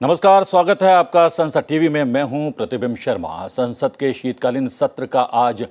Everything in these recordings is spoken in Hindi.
नमस्कार, स्वागत है आपका संसद टीवी में। मैं हूं प्रतिबिंब शर्मा। संसद के शीतकालीन सत्र का आज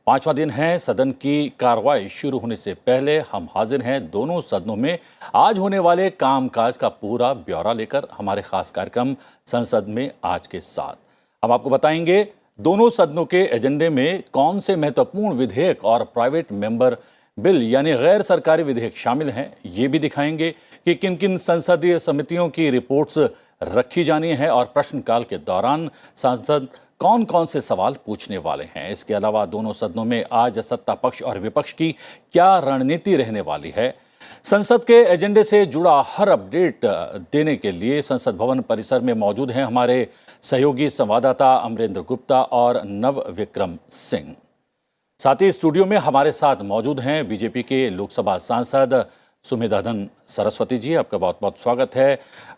5वां दिन है। सदन की कार्रवाई शुरू होने से पहले हम हाजिर हैं दोनों सदनों में आज होने वाले कामकाज का पूरा ब्यौरा लेकर हमारे खास कार्यक्रम संसद में आज के साथ। हम आपको बताएंगे दोनों सदनों के एजेंडे में कौन से महत्वपूर्ण विधेयक और प्राइवेट मेंबर बिल यानी गैर सरकारी विधेयक शामिल हैं। ये भी दिखाएंगे कि किन किन संसदीय समितियों की रिपोर्ट्स रखी जानी है और प्रश्नकाल के दौरान सांसद कौन कौन से सवाल पूछने वाले हैं। इसके अलावा दोनों सदनों में आज सत्ता पक्ष और विपक्ष की क्या रणनीति रहने वाली है। संसद के एजेंडे से जुड़ा हर अपडेट देने के लिए संसद भवन परिसर में मौजूद हैं हमारे सहयोगी संवाददाता अमरेंद्र गुप्ता और नव विक्रम सिंह। साथ ही स्टूडियो में हमारे साथ मौजूद हैं बीजेपी के लोकसभा सांसद सुमेधाधन सरस्वती जी, आपका बहुत बहुत स्वागत है।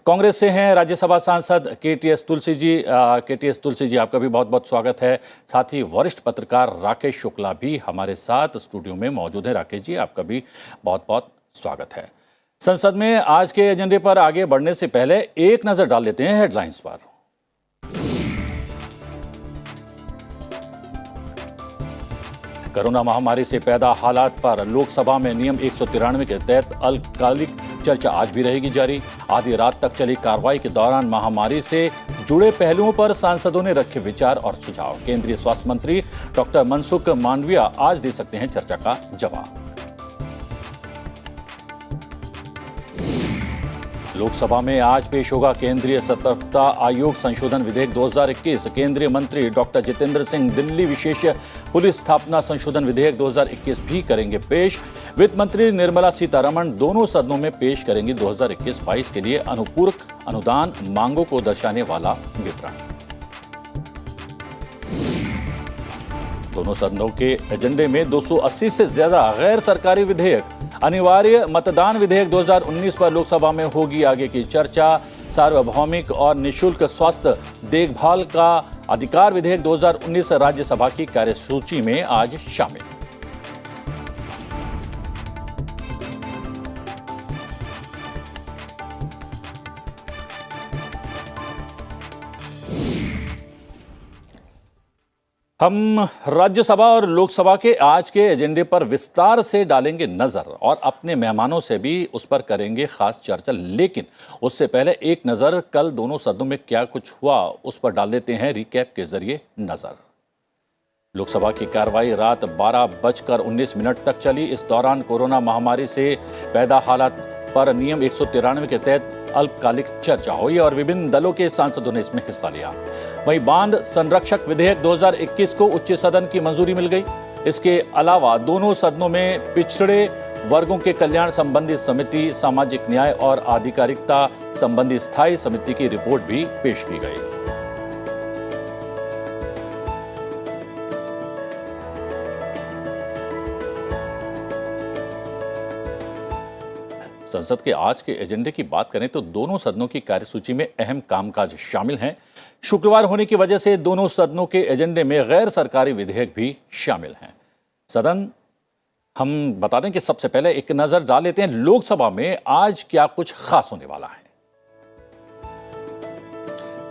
कांग्रेस से हैं राज्यसभा सांसद केटीएस तुलसी जी, आपका भी बहुत बहुत स्वागत है। साथ ही वरिष्ठ पत्रकार राकेश शुक्ला भी हमारे साथ स्टूडियो में मौजूद हैं। राकेश जी, आपका भी बहुत बहुत स्वागत है। संसद में आज के एजेंडे पर आगे बढ़ने से पहले एक नजर डाल लेते हैं हेडलाइंस पर। कोरोना महामारी से पैदा हालात पर लोकसभा में नियम 193 के तहत अल्पकालिक चर्चा आज भी रहेगी जारी। आधी रात तक चली कार्रवाई के दौरान महामारी से जुड़े पहलुओं पर सांसदों ने रखे विचार और सुझाव। केंद्रीय स्वास्थ्य मंत्री डॉक्टर मनसुख मांडविया आज दे सकते हैं चर्चा का जवाब। लोकसभा में आज पेश होगा केंद्रीय सतर्कता आयोग संशोधन विधेयक 2021। केंद्रीय मंत्री डॉक्टर जितेंद्र सिंह दिल्ली विशेष पुलिस स्थापना संशोधन विधेयक 2021 भी करेंगे पेश। वित्त मंत्री निर्मला सीतारमण दोनों सदनों में पेश करेंगी 2021-22 के लिए अनुपूरक अनुदान मांगों को दर्शाने वाला विवरण। दोनों सदनों के एजेंडे में 280 से ज्यादा गैर सरकारी विधेयक। अनिवार्य मतदान विधेयक 2019 पर लोकसभा में होगी आगे की चर्चा। सार्वभौमिक और निःशुल्क स्वास्थ्य देखभाल का अधिकार विधेयक 2019 राज्यसभा की कार्यसूची में आज शामिल। हम राज्यसभा और लोकसभा के आज के एजेंडे पर विस्तार से डालेंगे नजर और अपने मेहमानों से भी उस पर करेंगे खास चर्चा। लेकिन उससे पहले एक नजर कल दोनों सदनों में क्या कुछ हुआ उस पर डाल लेते हैं रिकैप के जरिए नजर। लोकसभा की कार्रवाई रात 12:19 तक चली। इस दौरान कोरोना महामारी से पैदा हालात पर नियम 193 के तहत अल्पकालिक चर्चा हुई और विभिन्न दलों के सांसदों ने इसमें हिस्सा लिया। वहीं बांध संरक्षक विधेयक 2021 को उच्च सदन की मंजूरी मिल गई। इसके अलावा दोनों सदनों में पिछड़े वर्गों के कल्याण संबंधी समिति, सामाजिक न्याय और आधिकारिकता संबंधी स्थायी समिति की रिपोर्ट भी पेश की गई। संसद के आज के एजेंडे की बात करें तो दोनों सदनों की कार्यसूची में अहम कामकाज शामिल हैं। शुक्रवार होने की वजह से दोनों सदनों के एजेंडे में गैर सरकारी विधेयक भी शामिल हैं। सदन हम बता दें कि सबसे पहले एक नजर डाल लेते हैं लोकसभा में आज क्या कुछ खास होने वाला है।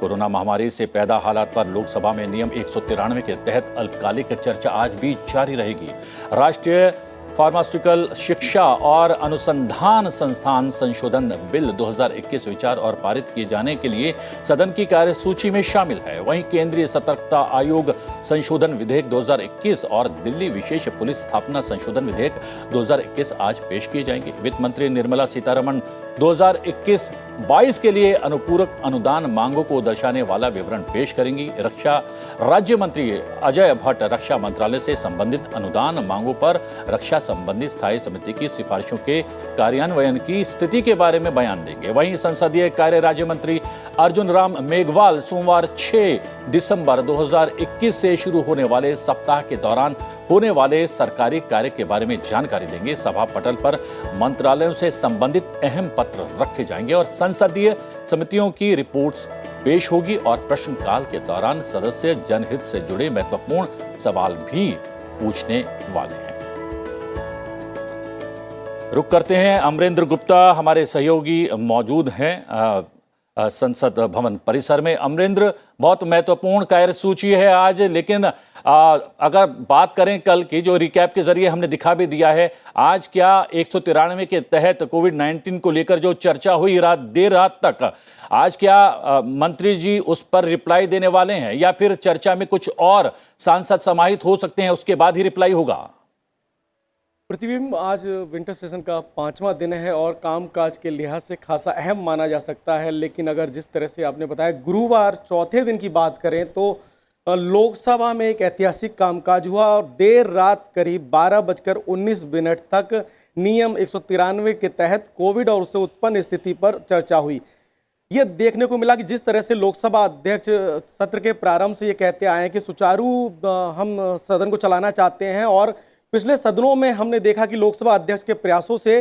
कोरोना महामारी से पैदा हालात पर लोकसभा में नियम 193 के तहत अल्पकालिक चर्चा आज भी जारी रहेगी। राष्ट्रीय फार्मास्यूटिकल शिक्षा और अनुसंधान संस्थान संशोधन बिल 2021 विचार और पारित किए जाने के लिए सदन की कार्यसूची में शामिल है। वहीं केंद्रीय सतर्कता आयोग संशोधन विधेयक 2021 और दिल्ली विशेष पुलिस स्थापना संशोधन विधेयक 2021 आज पेश किए जाएंगे। वित्त मंत्री निर्मला सीतारमण 2021-22 के लिए अनुपूरक अनुदान मांगों को दर्शाने वाला विवरण पेश करेंगी। रक्षा राज्य मंत्री अजय भट्ट रक्षा मंत्रालय से संबंधित अनुदान मांगों पर रक्षा संबंधी स्थायी समिति की सिफारिशों के कार्यान्वयन की स्थिति के बारे में बयान देंगे। वहीं संसदीय कार्य राज्य मंत्री अर्जुन राम मेघवाल सोमवार 6 दिसंबर 2021 से शुरू होने वाले सप्ताह के दौरान होने वाले सरकारी कार्य के बारे में जानकारी देंगे। सभा पटल पर मंत्रालयों से संबंधित अहम पत्र रखे जाएंगे और संसदीय समितियों की रिपोर्ट्स पेश होगी और प्रश्नकाल के दौरान सदस्य जनहित से जुड़े महत्वपूर्ण सवाल भी पूछने वाले हैं। रुक करते हैं, अमरेंद्र गुप्ता हमारे सहयोगी मौजूद हैं। संसद भवन परिसर में। अमरेंद्र, बहुत महत्वपूर्ण कार्यसूची है आज, लेकिन अगर बात करें कल की, जो रिकैप के जरिए हमने दिखा भी दिया है, आज क्या 193 के तहत कोविड-19 को लेकर जो चर्चा हुई देर रात तक, आज क्या मंत्री जी उस पर रिप्लाई देने वाले हैं या फिर चर्चा में कुछ और सांसद समाहित हो सकते हैं, उसके बाद ही रिप्लाई होगा? प्रतिबिंब आज विंटर सेशन का 5वां दिन है और कामकाज के लिहाज से खासा अहम माना जा सकता है। लेकिन अगर जिस तरह से आपने बताया, गुरुवार चौथे दिन की बात करें तो लोकसभा में एक ऐतिहासिक कामकाज हुआ और देर रात करीब 12:19 तक नियम 193 के तहत कोविड और उससे उत्पन्न स्थिति पर चर्चा हुई। ये देखने को मिला कि जिस तरह से लोकसभा अध्यक्ष सत्र के प्रारंभ से ये कहते आए हैं कि सुचारू हम सदन को चलाना चाहते हैं, और पिछले सदनों में हमने देखा कि लोकसभा अध्यक्ष के प्रयासों से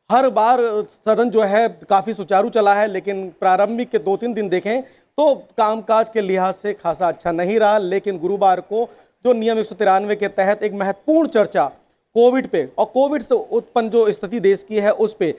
हर बार सदन जो है काफ़ी सुचारू चला है, लेकिन प्रारंभिक के 2-3 दिन देखें तो कामकाज के लिहाज से खासा अच्छा नहीं रहा। लेकिन गुरुवार को जो नियम 193 के तहत एक महत्वपूर्ण चर्चा कोविड पे और कोविड से उत्पन्न जो स्थिति देश की है उस पे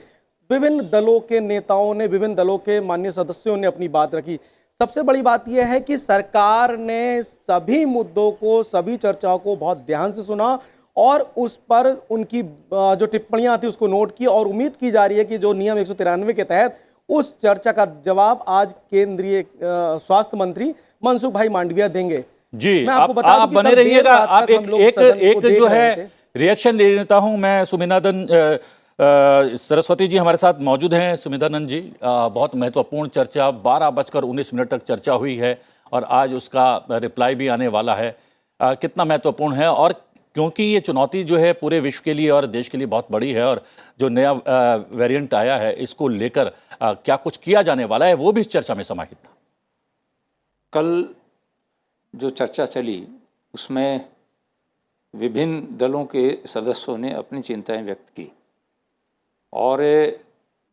विभिन्न दलों के नेताओं ने, विभिन्न दलों के माननीय सदस्यों ने अपनी बात रखी। सबसे बड़ी बात यह है कि सरकार ने सभी मुद्दों को, सभी चर्चाओं को बहुत ध्यान से सुना और उस पर उनकी जो टिप्पणियां थी उसको नोट की, और उम्मीद की जा रही है कि जो नियम 193 के तहत उस चर्चा का जवाब आज केंद्रीय स्वास्थ्य मंत्री मनसुख भाई मांडविया देंगे। जी, आप बने रहिएगा। आप एक जो है रिएक्शन ले लेता हूं मैं। सुमिनानंद सरस्वती जी हमारे साथ मौजूद हैं। सुमिनानंद जी, बहुत महत्वपूर्ण चर्चा 12:19 तक चर्चा हुई है और आज उसका रिप्लाई भी आने वाला है। कितना महत्वपूर्ण है, और क्योंकि ये चुनौती जो है पूरे विश्व के लिए और देश के लिए बहुत बड़ी है, और जो नया वेरिएंट आया है इसको लेकर क्या कुछ किया जाने वाला है, वो भी इस चर्चा में समाहित था। कल जो चर्चा चली उसमें विभिन्न दलों के सदस्यों ने अपनी चिंताएं व्यक्त की, और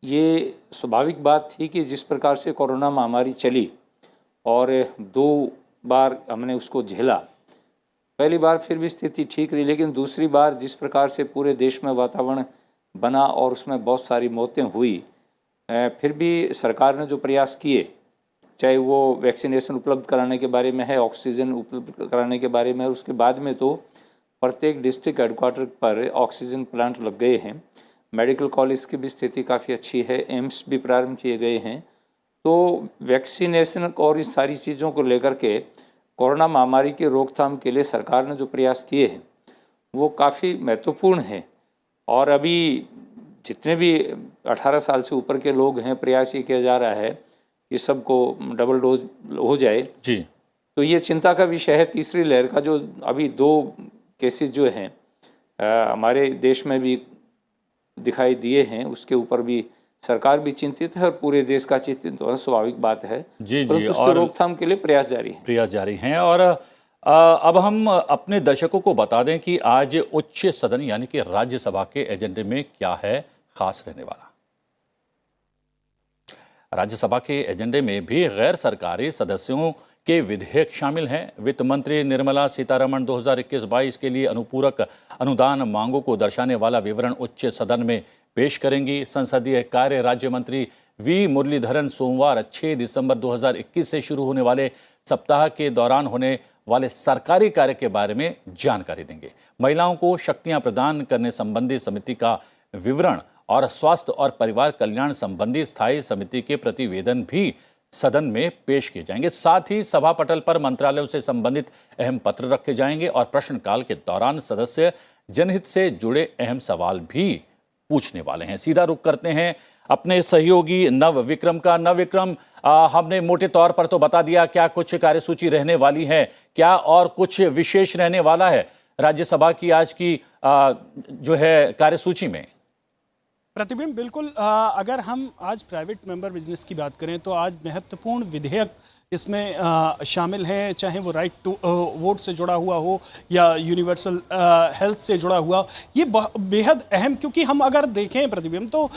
ये स्वाभाविक बात थी कि जिस प्रकार से कोरोना महामारी चली और 2 बार हमने उसको झेला, पहली बार फिर भी स्थिति ठीक रही, लेकिन दूसरी बार जिस प्रकार से पूरे देश में वातावरण बना और उसमें बहुत सारी मौतें हुई, फिर भी सरकार ने जो प्रयास किए, चाहे वो वैक्सीनेशन उपलब्ध कराने के बारे में है, ऑक्सीजन उपलब्ध कराने के बारे में है, उसके बाद में तो प्रत्येक डिस्ट्रिक्ट हेडक्वार्टर पर ऑक्सीजन प्लांट लग गए हैं, मेडिकल कॉलेज की भी स्थिति काफ़ी अच्छी है, एम्स भी प्रारंभ किए गए हैं। तो वैक्सीनेशन और इस सारी चीज़ों को लेकर के कोरोना महामारी की रोकथाम के लिए सरकार ने जो प्रयास किए हैं वो काफ़ी महत्वपूर्ण हैं। और अभी जितने भी 18 साल से ऊपर के लोग हैं, प्रयास ये किया जा रहा है कि सबको डबल डोज हो जाए जी। तो ये चिंता का विषय है। तीसरी लहर का जो अभी 2 केसेस जो हैं हमारे देश में भी दिखाई दिए हैं, उसके ऊपर भी सरकार भी चिंतित है और पूरे देश का चिंतित होना स्वाभाविक बात है जी। उसके रोकथाम के लिए प्रयास जारी हैं। और अब हम अपने दर्शकों को बता दें कि आज उच्च सदन यानी कि राज्यसभा के एजेंडे में क्या है खास रहने वाला। राज्यसभा के एजेंडे में भी गैर सरकारी सदस्यों के विधेयक शामिल हैं। वित्त मंत्री निर्मला सीतारमण 2021-22 के लिए अनुपूरक अनुदान मांगों को दर्शाने वाला विवरण उच्च सदन में पेश करेंगी। संसदीय कार्य राज्य मंत्री वी मुरलीधरन सोमवार 6 दिसंबर 2021 से शुरू होने वाले सप्ताह के दौरान होने वाले सरकारी कार्य के बारे में जानकारी देंगे। महिलाओं को शक्तियां प्रदान करने संबंधी समिति का विवरण और स्वास्थ्य और परिवार कल्याण संबंधी स्थायी समिति के प्रतिवेदन भी सदन में पेश किए जाएंगे। साथ ही सभा पटल पर मंत्रालयों से संबंधित अहम पत्र रखे जाएंगे और प्रश्नकाल के दौरान सदस्य जनहित से जुड़े अहम सवाल भी पूछने वाले हैं। सीधा रुख करते हैं अपने सहयोगी नव विक्रम का। नव विक्रम, हमने मोटे तौर पर तो बता दिया क्या कुछ कार्यसूची रहने वाली है, क्या और कुछ विशेष रहने वाला है राज्यसभा की आज की जो है कार्यसूची में? प्रतिबिंब बिल्कुल, अगर हम आज प्राइवेट मेंबर बिजनेस की बात करें तो आज महत्वपूर्ण विधेयक इसमें शामिल हैं, चाहे वो राइट टू वोट से जुड़ा हुआ हो या यूनिवर्सल हेल्थ से जुड़ा हुआ। ये बेहद अहम, क्योंकि हम अगर देखें प्रतिबिंब तो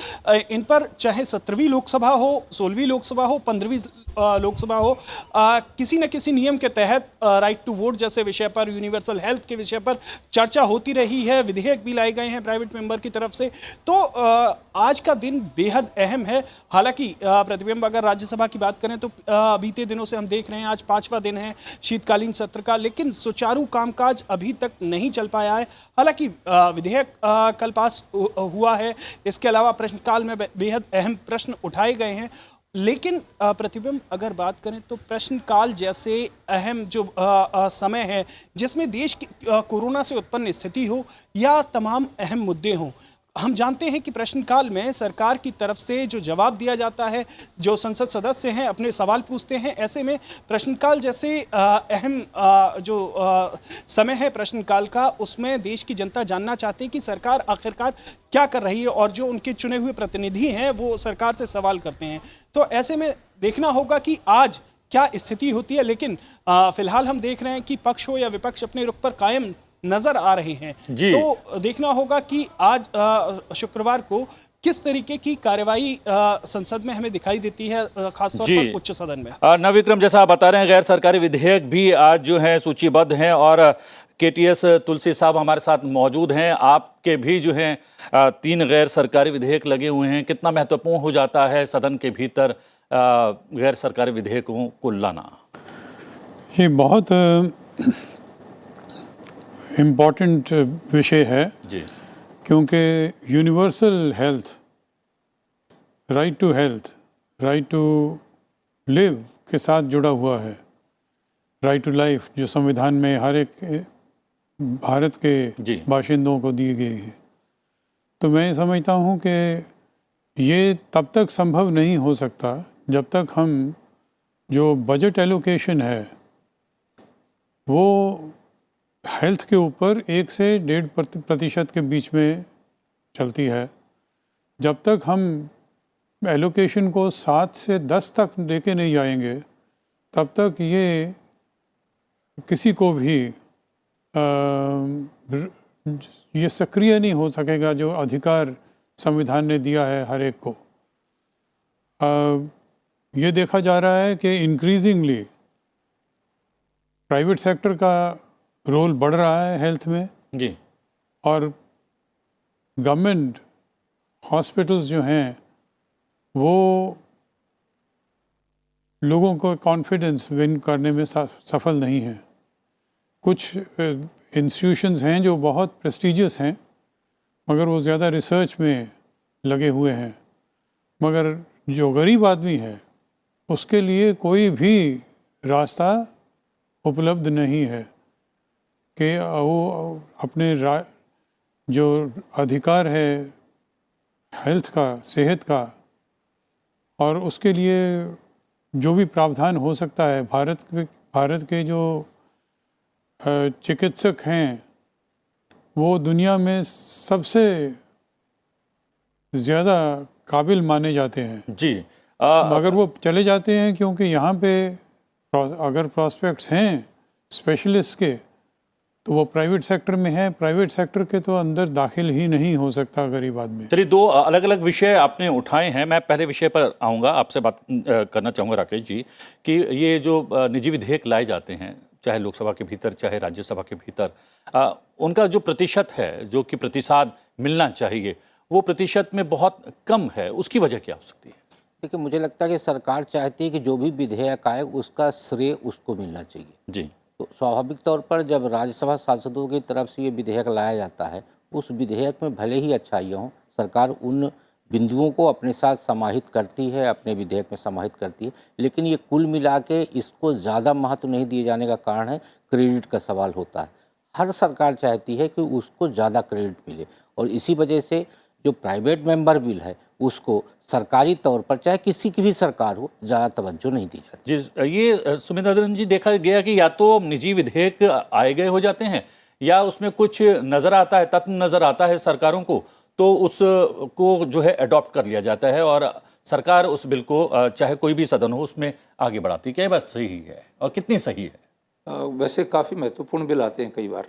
इन पर चाहे 17वीं लोकसभा हो, 16वीं लोकसभा हो, 15वीं लोकसभा हो, किसी न किसी नियम के तहत राइट टू वोट जैसे विषय पर, यूनिवर्सल हेल्थ के विषय पर चर्चा होती रही है, विधेयक भी लाए गए हैं प्राइवेट मेंबर की तरफ से। तो आज का दिन बेहद अहम है। हालांकि प्रतिबिंब अगर राज्यसभा की बात करें तो बीते दिनों से हम देख रहे हैं आज 5वां दिन है शीतकालीन सत्र का, लेकिन सुचारू कामकाज अभी तक नहीं चल पाया है। हालांकि विधेयक कल पास हुआ है, इसके अलावा प्रश्नकाल में बेहद अहम प्रश्न उठाए गए हैं। लेकिन प्रतिबिंब अगर बात करें तो प्रश्नकाल जैसे अहम जो समय है जिसमें देश की कोरोना से उत्पन्न स्थिति हो या तमाम अहम मुद्दे हों, हम जानते हैं कि प्रश्नकाल में सरकार की तरफ से जो जवाब दिया जाता है, जो संसद सदस्य हैं अपने सवाल पूछते हैं। ऐसे में प्रश्नकाल जैसे अहम जो समय है प्रश्नकाल का, उसमें देश की जनता जानना चाहती है कि सरकार आखिरकार क्या कर रही है, और जो उनके चुने हुए प्रतिनिधि हैं वो सरकार से सवाल करते हैं। तो ऐसे में देखना होगा कि आज क्या स्थिति होती है। लेकिन फिलहाल हम देख रहे हैं कि पक्ष हो या विपक्ष अपने रुख पर कायम नजर आ रहे हैं। तो देखना होगा कि आज शुक्रवार को किस तरीके की कार्यवाही संसद में हमें दिखाई देती है, खासतौर पर उच्च सदन में। नवविक्रम, जैसा आप बता रहे हैं गैर सरकारी विधेयक भी आज जो है सूचीबद्ध हैं और केटीएस तुलसी साहब हमारे साथ मौजूद हैं। आपके भी जो हैं 3 गैर सरकारी विधेयक लगे हुए हैं। कितना महत्वपूर्ण हो जाता है सदन के भीतर गैर सरकारी विधेयकों को लाना? ये बहुत इम्पॉर्टेंट विषय है जी, क्योंकि universal health, right to health, right to live के साथ जुड़ा हुआ है। राइट टू लाइफ जो संविधान में हर एक भारत के बाशिंदों को दी गई है। तो मैं समझता हूँ कि ये तब तक संभव नहीं हो सकता जब तक हम जो बजट एलोकेशन है वो हेल्थ के ऊपर 1 से 1.5% के बीच में चलती है। जब तक हम एलोकेशन को 7 से 10 तक लेके नहीं जाएंगे तब तक ये किसी को भी ये सक्रिय नहीं हो सकेगा जो अधिकार संविधान ने दिया है हर एक को। ये देखा जा रहा है कि इंक्रीजिंगली प्राइवेट सेक्टर का रोल बढ़ रहा है हेल्थ में जी, और गवर्नमेंट हॉस्पिटल्स जो हैं वो लोगों को कॉन्फिडेंस विन करने में सफल नहीं है। कुछ इंस्टीट्यूशंस हैं जो बहुत प्रेस्टिजियस हैं मगर वो ज़्यादा रिसर्च में लगे हुए हैं, मगर जो गरीब आदमी है उसके लिए कोई भी रास्ता उपलब्ध नहीं है कि वो अपने जो अधिकार है हेल्थ का, सेहत का, और उसके लिए जो भी प्रावधान हो सकता है भारत के जो चिकित्सक हैं वो दुनिया में सबसे ज़्यादा काबिल माने जाते हैं जी, मगर वो चले जाते हैं क्योंकि यहाँ पे अगर प्रॉस्पेक्ट्स हैं स्पेशलिस्ट के तो वो प्राइवेट सेक्टर में है। प्राइवेट सेक्टर के तो अंदर दाखिल ही नहीं हो सकता गरीब आदमी। चलिए, 2 अलग अलग विषय आपने उठाए हैं। मैं पहले विषय पर आऊँगा, आपसे बात करना चाहूँगा राकेश जी कि ये जो निजी विधेयक लाए जाते हैं चाहे लोकसभा के भीतर चाहे राज्यसभा के भीतर, उनका जो प्रतिशत है जो कि प्रतिसाद मिलना चाहिए वो प्रतिशत में बहुत कम है। उसकी वजह क्या हो सकती है? देखिए, मुझे लगता है कि सरकार चाहती है कि जो भी विधेयक आए उसका श्रेय उसको मिलना चाहिए। जी, तो स्वाभाविक तौर पर जब राज्यसभा सांसदों की तरफ से ये विधेयक लाया जाता है, उस विधेयक में भले ही अच्छाइयाँ हों, सरकार उन बिंदुओं को अपने साथ समाहित करती है, अपने विधेयक में समाहित करती है, लेकिन ये कुल मिला के इसको ज़्यादा महत्व नहीं दिए जाने का कारण है क्रेडिट का सवाल होता है। हर सरकार चाहती है कि उसको ज़्यादा क्रेडिट मिले, और इसी वजह से जो प्राइवेट मेंबर बिल है उसको सरकारी तौर पर, चाहे किसी की भी सरकार हो, ज़्यादा तवज्जो नहीं दी जाती। जी, ये सुमिंदर जी देखा गया कि या तो निजी विधेयक आए गए हो जाते हैं या उसमें कुछ नज़र आता है, तत्व नज़र आता है सरकारों को, तो उसको जो है अडॉप्ट कर लिया जाता है और सरकार उस बिल को चाहे कोई भी सदन हो उसमें आगे बढ़ाती है। क्या ये बात सही है और कितनी सही है? वैसे काफ़ी महत्वपूर्ण बिल आते हैं कई बार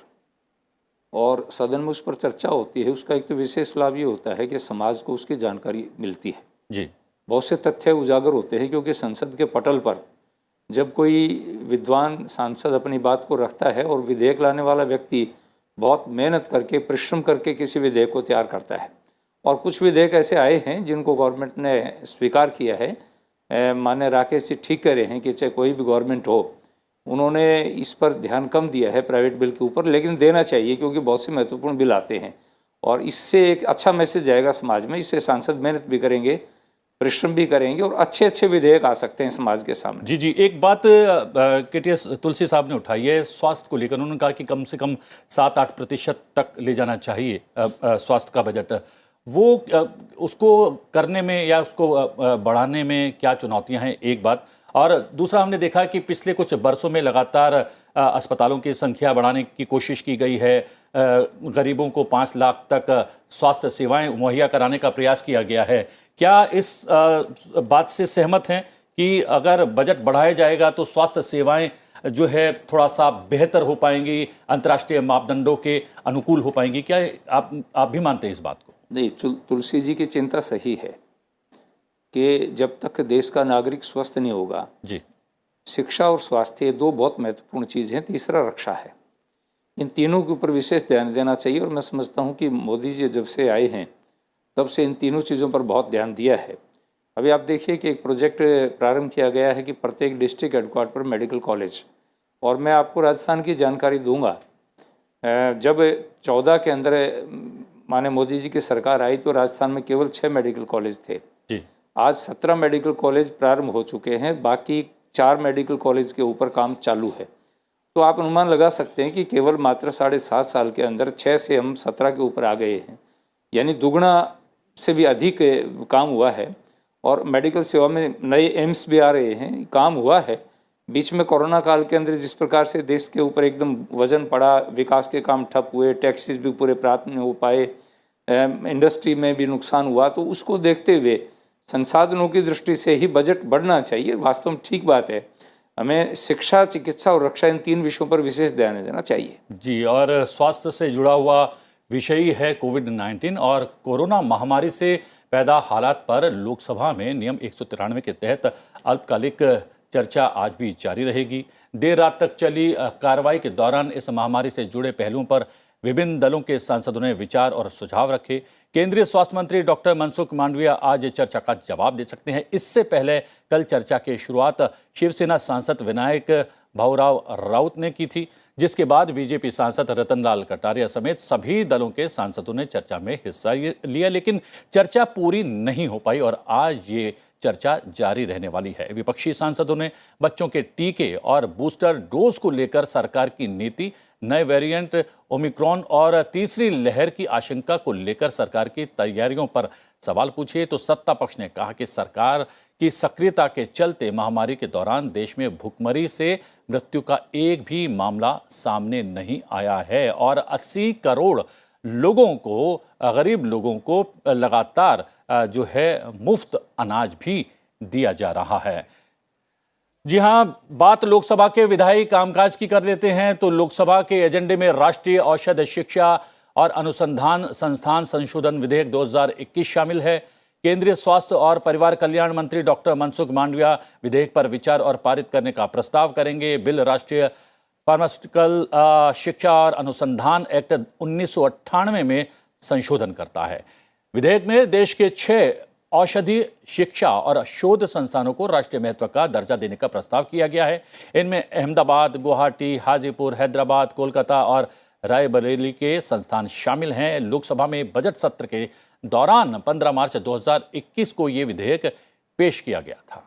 और सदन में उस पर चर्चा होती है। उसका एक तो विशेष लाभ ये होता है कि समाज को उसकी जानकारी मिलती है। जी, बहुत से तथ्य उजागर होते हैं, क्योंकि संसद के पटल पर जब कोई विद्वान सांसद अपनी बात को रखता है और विधेयक लाने वाला व्यक्ति बहुत मेहनत करके, परिश्रम करके किसी विधेयक को तैयार करता है, और कुछ विधेयक ऐसे आए हैं जिनको गवर्नमेंट ने स्वीकार किया है, माननीय राकेश जी ठीक कह रहे हैं कि चाहे कोई भी गवर्नमेंट हो, उन्होंने इस पर ध्यान कम दिया है प्राइवेट बिल के ऊपर, लेकिन देना चाहिए क्योंकि बहुत से महत्वपूर्ण बिल आते हैं और इससे एक अच्छा मैसेज जाएगा समाज में। इससे सांसद मेहनत भी करेंगे, परिश्रम भी करेंगे और अच्छे अच्छे विधेयक आ सकते हैं समाज के सामने। जी जी, एक बात केटीएस तुलसी साहब ने उठाई है स्वास्थ्य को लेकर। उन्होंने कहा कि कम से कम 7-8% तक ले जाना चाहिए स्वास्थ्य का बजट। वो उसको करने में या उसको बढ़ाने में क्या चुनौतियां हैं, एक बात। और दूसरा, हमने देखा कि पिछले कुछ बरसों में लगातार अस्पतालों की संख्या बढ़ाने की कोशिश की गई है, गरीबों को 5 लाख तक स्वास्थ्य सेवाएं मुहैया कराने का प्रयास किया गया है। क्या इस बात से सहमत हैं कि अगर बजट बढ़ाया जाएगा तो स्वास्थ्य सेवाएं जो है थोड़ा सा बेहतर हो पाएंगी, अंतर्राष्ट्रीय मापदंडों के अनुकूल हो पाएंगी? क्या आप भी मानते हैं इस बात को? नहीं, तुलसी जी की चिंता सही है कि जब तक देश का नागरिक स्वस्थ नहीं होगा, जी, शिक्षा और स्वास्थ्य ये 2 बहुत महत्वपूर्ण चीज़ हैं, तीसरा रक्षा है। इन तीनों के ऊपर विशेष ध्यान देना चाहिए और मैं समझता हूँ कि मोदी जी जब से आए हैं तब से इन तीनों चीज़ों पर बहुत ध्यान दिया है। अभी आप देखिए कि एक प्रोजेक्ट प्रारंभ किया गया है कि प्रत्येक डिस्ट्रिक्ट हेडक्वार्टर पर मेडिकल कॉलेज, और मैं आपको राजस्थान की जानकारी दूंगा। जब 14 के अंदर माने मोदी जी की सरकार आई तो राजस्थान में केवल 6 मेडिकल कॉलेज थे। जी, आज 17 मेडिकल कॉलेज प्रारंभ हो चुके हैं, बाकी 4 मेडिकल कॉलेज के ऊपर काम चालू है। तो आप अनुमान लगा सकते हैं कि केवल मात्र 7.5 साल के अंदर 6 से हम 17 के ऊपर आ गए हैं, यानी दुगना से भी अधिक काम हुआ है। और मेडिकल सेवा में नए एम्स भी आ रहे हैं, काम हुआ है। बीच में कोरोना काल के अंदर जिस प्रकार से देश के ऊपर एकदम वजन पड़ा, विकास के काम ठप हुए, टैक्सेस भी पूरे प्राप्त नहीं हो पाए, इंडस्ट्री में भी नुकसान हुआ, तो उसको देखते हुए संसाधनों की दृष्टि से ही बजट बढ़ना चाहिए। वास्तव में ठीक बात है, हमें शिक्षा, चिकित्सा और रक्षा इन 3 विषयों पर विशेष ध्यान देना चाहिए। जी, और स्वास्थ्य से जुड़ा हुआ विषय ही है कोविड-19 और कोरोना महामारी से पैदा हालात पर लोकसभा में नियम 193 के तहत अल्पकालिक चर्चा आज भी जारी रहेगी। देर रात तक चली कार्रवाई के दौरान इस महामारी से जुड़े पहलुओं पर विभिन्न दलों के सांसदों ने विचार और सुझाव रखे। केंद्रीय स्वास्थ्य मंत्री डॉक्टर मनसुख मांडविया आज चर्चा का जवाब दे सकते हैं। इससे पहले कल चर्चा की शुरुआत शिवसेना सांसद विनायक भाऊराव राउत ने की थी, जिसके बाद बीजेपी सांसद रतनलाल कटारिया समेत सभी दलों के सांसदों ने चर्चा में हिस्सा लिया, लेकिन चर्चा पूरी नहीं हो पाई और आज ये चर्चा जारी रहने वाली है। विपक्षी सांसदों ने बच्चों के टीके और बूस्टर डोज को लेकर सरकार की नीति, नए वेरिएंट ओमिक्रॉन और तीसरी लहर की आशंका को लेकर सरकार की तैयारियों पर सवाल पूछे, तो सत्ता पक्ष ने कहा कि सरकार की सक्रियता के चलते महामारी के दौरान देश में भुखमरी से मृत्यु का एक भी मामला सामने नहीं आया है और 80 करोड़ लोगों को, गरीब लोगों को लगातार जो है मुफ्त अनाज भी दिया जा रहा है। जी हां, बात लोकसभा के विधायी कामकाज की कर लेते हैं तो लोकसभा के एजेंडे में राष्ट्रीय औषध शिक्षा और अनुसंधान संस्थान संशोधन विधेयक 2021 शामिल है। केंद्रीय स्वास्थ्य और परिवार कल्याण मंत्री डॉक्टर मनसुख मांडविया विधेयक पर विचार और पारित करने का प्रस्ताव करेंगे। बिल राष्ट्रीय फार्मास्यूटिकल शिक्षा और अनुसंधान एक्ट 1998 में संशोधन करता है। विधेयक में देश के 6 औषधि शिक्षा और शोध संस्थानों को राष्ट्रीय महत्व का दर्जा देने का प्रस्ताव किया गया है। इनमें अहमदाबाद, गुवाहाटी, हाजीपुर, हैदराबाद, कोलकाता और रायबरेली के संस्थान शामिल हैं। लोकसभा में बजट सत्र के दौरान 15 मार्च 2021 को ये विधेयक पेश किया गया था।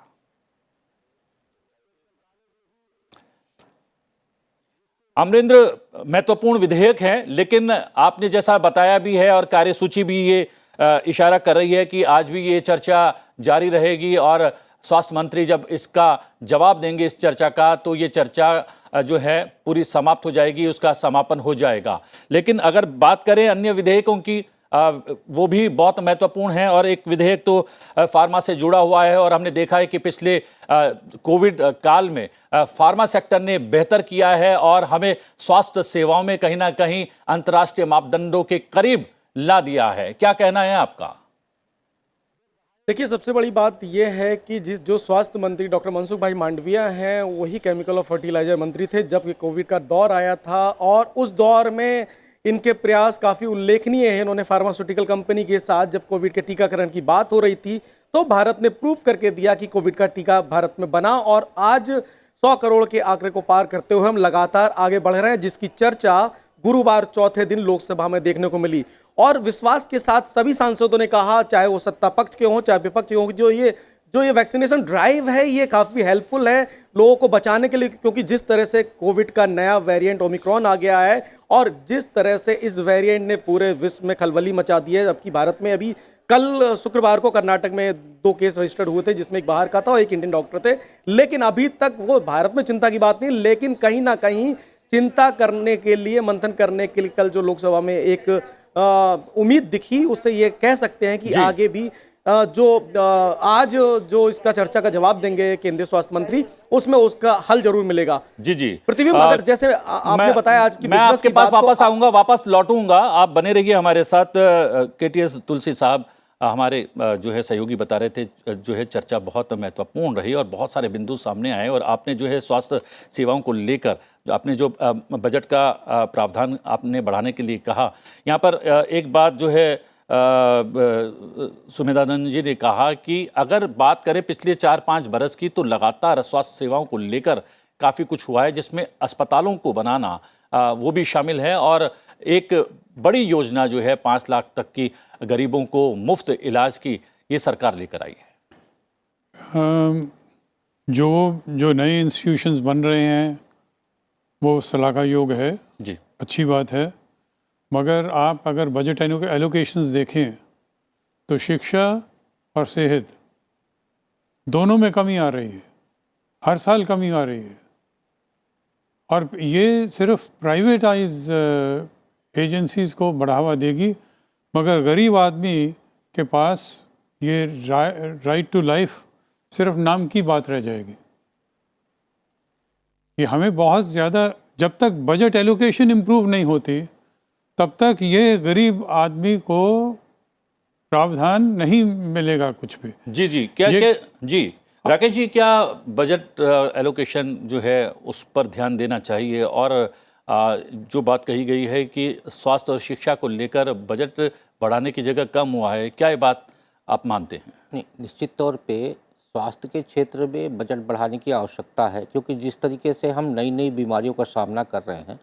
अमरेंद्र, महत्वपूर्ण विधेयक है, लेकिन आपने जैसा बताया भी है और कार्यसूची भी ये इशारा कर रही है कि आज भी ये चर्चा जारी रहेगी और स्वास्थ्य मंत्री जब इसका जवाब देंगे इस चर्चा का, तो ये चर्चा जो है पूरी समाप्त हो जाएगी, उसका समापन हो जाएगा। लेकिन अगर बात करें अन्य विधेयकों की, वो भी बहुत महत्वपूर्ण है और एक विधेयक तो फार्मा से जुड़ा हुआ है और हमने देखा है कि पिछले कोविड काल में फार्मा सेक्टर ने बेहतर किया है और हमें स्वास्थ्य सेवाओं में कहीं ना कहीं अंतर्राष्ट्रीय मापदंडों के करीब ला दिया है। क्या कहना है आपका? देखिए, सबसे बड़ी बात यह है कि जो स्वास्थ्य मंत्री डॉक्टर मनसुख भाई मांडविया हैं, वही केमिकल और फर्टिलाइजर मंत्री थे जब ये कोविड का दौर आया था, और उस दौर में इनके प्रयास काफ़ी उल्लेखनीय हैं। इन्होंने फार्मास्यूटिकल कंपनी के साथ जब कोविड के टीकाकरण की बात हो रही थी, तो भारत ने प्रूफ करके दिया कि कोविड का टीका भारत में बना, और आज 100 करोड़ के आंकड़े को पार करते हुए हम लगातार आगे बढ़ रहे हैं, जिसकी चर्चा गुरुवार चौथे दिन लोकसभा में देखने को मिली। और विश्वास के साथ सभी सांसदों ने कहा, चाहे वो सत्ता पक्ष के हों चाहे विपक्ष के हों, जो ये वैक्सीनेशन ड्राइव है ये काफ़ी हेल्पफुल है लोगों को बचाने के लिए, क्योंकि जिस तरह से कोविड का नया वेरिएंट ओमिक्रॉन आ गया है और जिस तरह से इस वेरिएंट ने पूरे विश्व में खलबली मचा दी है। जबकि भारत में अभी कल शुक्रवार को कर्नाटक में 2 केस रजिस्टर्ड हुए थे, जिसमें एक बाहर का था और एक इंडियन डॉक्टर थे, लेकिन अभी तक वो भारत में चिंता की बात नहीं। लेकिन कहीं ना कहीं चिंता करने के लिए, मंथन करने के लिए कल जो लोकसभा में एक उम्मीद दिखी, उससे ये कह सकते हैं कि आगे भी आज जो इसका चर्चा का जवाब देंगे केंद्रीय स्वास्थ्य मंत्री, उसमें उसका हल जरूर मिलेगा। जी जी प्रतिबिंब, अगर जैसे आपने बताया आज की मैं बिजनेस आपके की पास बात, वापस आऊंगा, वापस लौटूंगा, आप बने रहिए हमारे साथ। केटीएस तुलसी साहब हमारे जो है सहयोगी बता रहे थे, जो है चर्चा बहुत महत्वपूर्ण रही और बहुत सारे बिंदु सामने आए, और आपने जो है स्वास्थ्य सेवाओं को लेकर जो आपने जो बजट का प्रावधान आपने बढ़ाने के लिए कहा, यहाँ पर एक बात जो है सुमेधानंद जी ने कहा कि अगर बात करें पिछले 4-5 बरस की, तो लगातार स्वास्थ्य सेवाओं को लेकर काफ़ी कुछ हुआ है, जिसमें अस्पतालों को बनाना वो भी शामिल है, और एक बड़ी योजना जो है 5 लाख तक की गरीबों को मुफ्त इलाज की, ये सरकार लेकर आई है। जो नए इंस्टीट्यूशंस बन रहे हैं वो श्लाघायोग है जी, अच्छी बात है, मगर आप अगर बजट एलोकेशंस देखें तो शिक्षा और सेहत दोनों में कमी आ रही है, हर साल कमी आ रही है। और ये सिर्फ प्राइवेटाइज एजेंसीज को बढ़ावा देगी, मगर गरीब आदमी के पास ये राइट टू लाइफ सिर्फ नाम की बात रह जाएगी। ये हमें बहुत ज़्यादा, जब तक बजट एलोकेशन इम्प्रूव नहीं होती तब तक ये गरीब आदमी को प्रावधान नहीं मिलेगा कुछ भी। जी जी, क्या जी राकेश जी, क्या बजट एलोकेशन जो है उस पर ध्यान देना चाहिए, और जो बात कही गई है कि स्वास्थ्य और शिक्षा को लेकर बजट बढ़ाने की जगह कम हुआ है, क्या ये बात आप मानते हैं? नहीं, निश्चित तौर पे स्वास्थ्य के क्षेत्र में बजट बढ़ाने की आवश्यकता है, क्योंकि जिस तरीके से हम नई नई बीमारियों का सामना कर रहे हैं,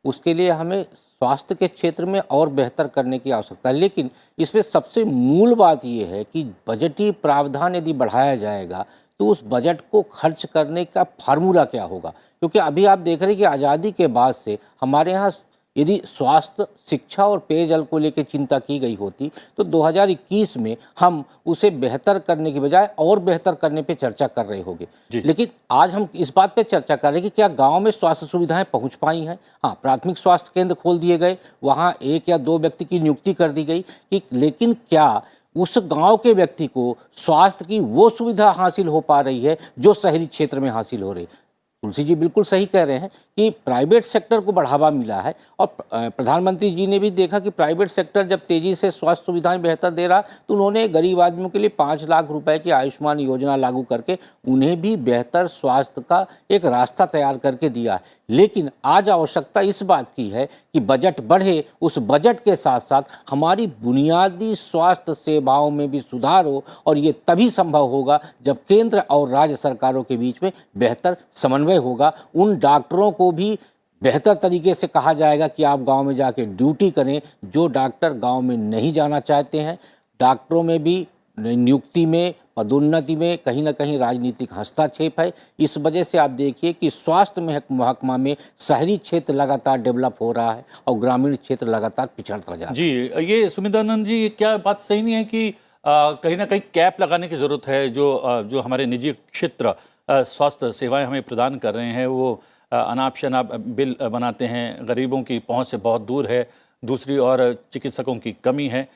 उसके लिए हमें स्वास्थ्य के क्षेत्र में और बेहतर करने की आवश्यकता है। लेकिन इसमें सबसे मूल बात ये है कि बजटीय प्रावधान यदि बढ़ाया जाएगा तो उस बजट को खर्च करने का फार्मूला क्या होगा, क्योंकि अभी आप देख रहे हैं कि आज़ादी के बाद से हमारे यहाँ यदि स्वास्थ्य, शिक्षा और पेयजल को लेकर चिंता की गई होती तो 2021 में हम उसे बेहतर करने की बजाय और बेहतर करने पे चर्चा कर रहे होंगे। लेकिन आज हम इस बात पे चर्चा कर रहे हैं कि क्या गांव में स्वास्थ्य सुविधाएं पहुंच पाई हैं। हाँ, प्राथमिक स्वास्थ्य केंद्र खोल दिए गए, वहां 1 या 2 व्यक्ति की नियुक्ति कर दी गई, कि लेकिन क्या उस गांव के व्यक्ति को स्वास्थ्य की वो सुविधा हासिल हो पा रही है जो शहरी क्षेत्र में हासिल हो रही है। तुलसी जी बिल्कुल सही कह रहे हैं कि प्राइवेट सेक्टर को बढ़ावा मिला है, और प्रधानमंत्री जी ने भी देखा कि प्राइवेट सेक्टर जब तेज़ी से स्वास्थ्य सुविधाएं बेहतर दे रहा, तो उन्होंने गरीब आदमियों के लिए 5 लाख रुपए की आयुष्मान योजना लागू करके उन्हें भी बेहतर स्वास्थ्य का एक रास्ता तैयार करके दिया है। लेकिन आज आवश्यकता इस बात की है कि बजट बढ़े, उस बजट के साथ साथ हमारी बुनियादी स्वास्थ्य सेवाओं में भी सुधार हो, और ये तभी संभव होगा जब केंद्र और राज्य सरकारों के बीच में बेहतर समन्वय होगा। उन डॉक्टरों को भी बेहतर तरीके से कहा जाएगा कि आप गांव में जाके ड्यूटी करें, जो डॉक्टर गांव में नहीं जाना चाहते हैं। डॉक्टरों में भी नियुक्ति में, पदोन्नति में कहीं ना कहीं राजनीतिक हस्तक्षेप है। इस वजह से आप देखिए कि स्वास्थ्य महकमा में शहरी क्षेत्र लगातार डेवलप हो रहा है और ग्रामीण क्षेत्र लगातार पिछड़ता जा रहा है। जी, ये सुमितानंद जी, क्या बात सही नहीं है कि कहीं ना कहीं कैप लगाने की ज़रूरत है? जो हमारे निजी क्षेत्र स्वास्थ्य सेवाएं हमें प्रदान कर रहे हैं, वो अनाप शनाप बिल बनाते हैं, गरीबों की पहुंच से बहुत दूर है, दूसरी ओर चिकित्सकों की कमी है।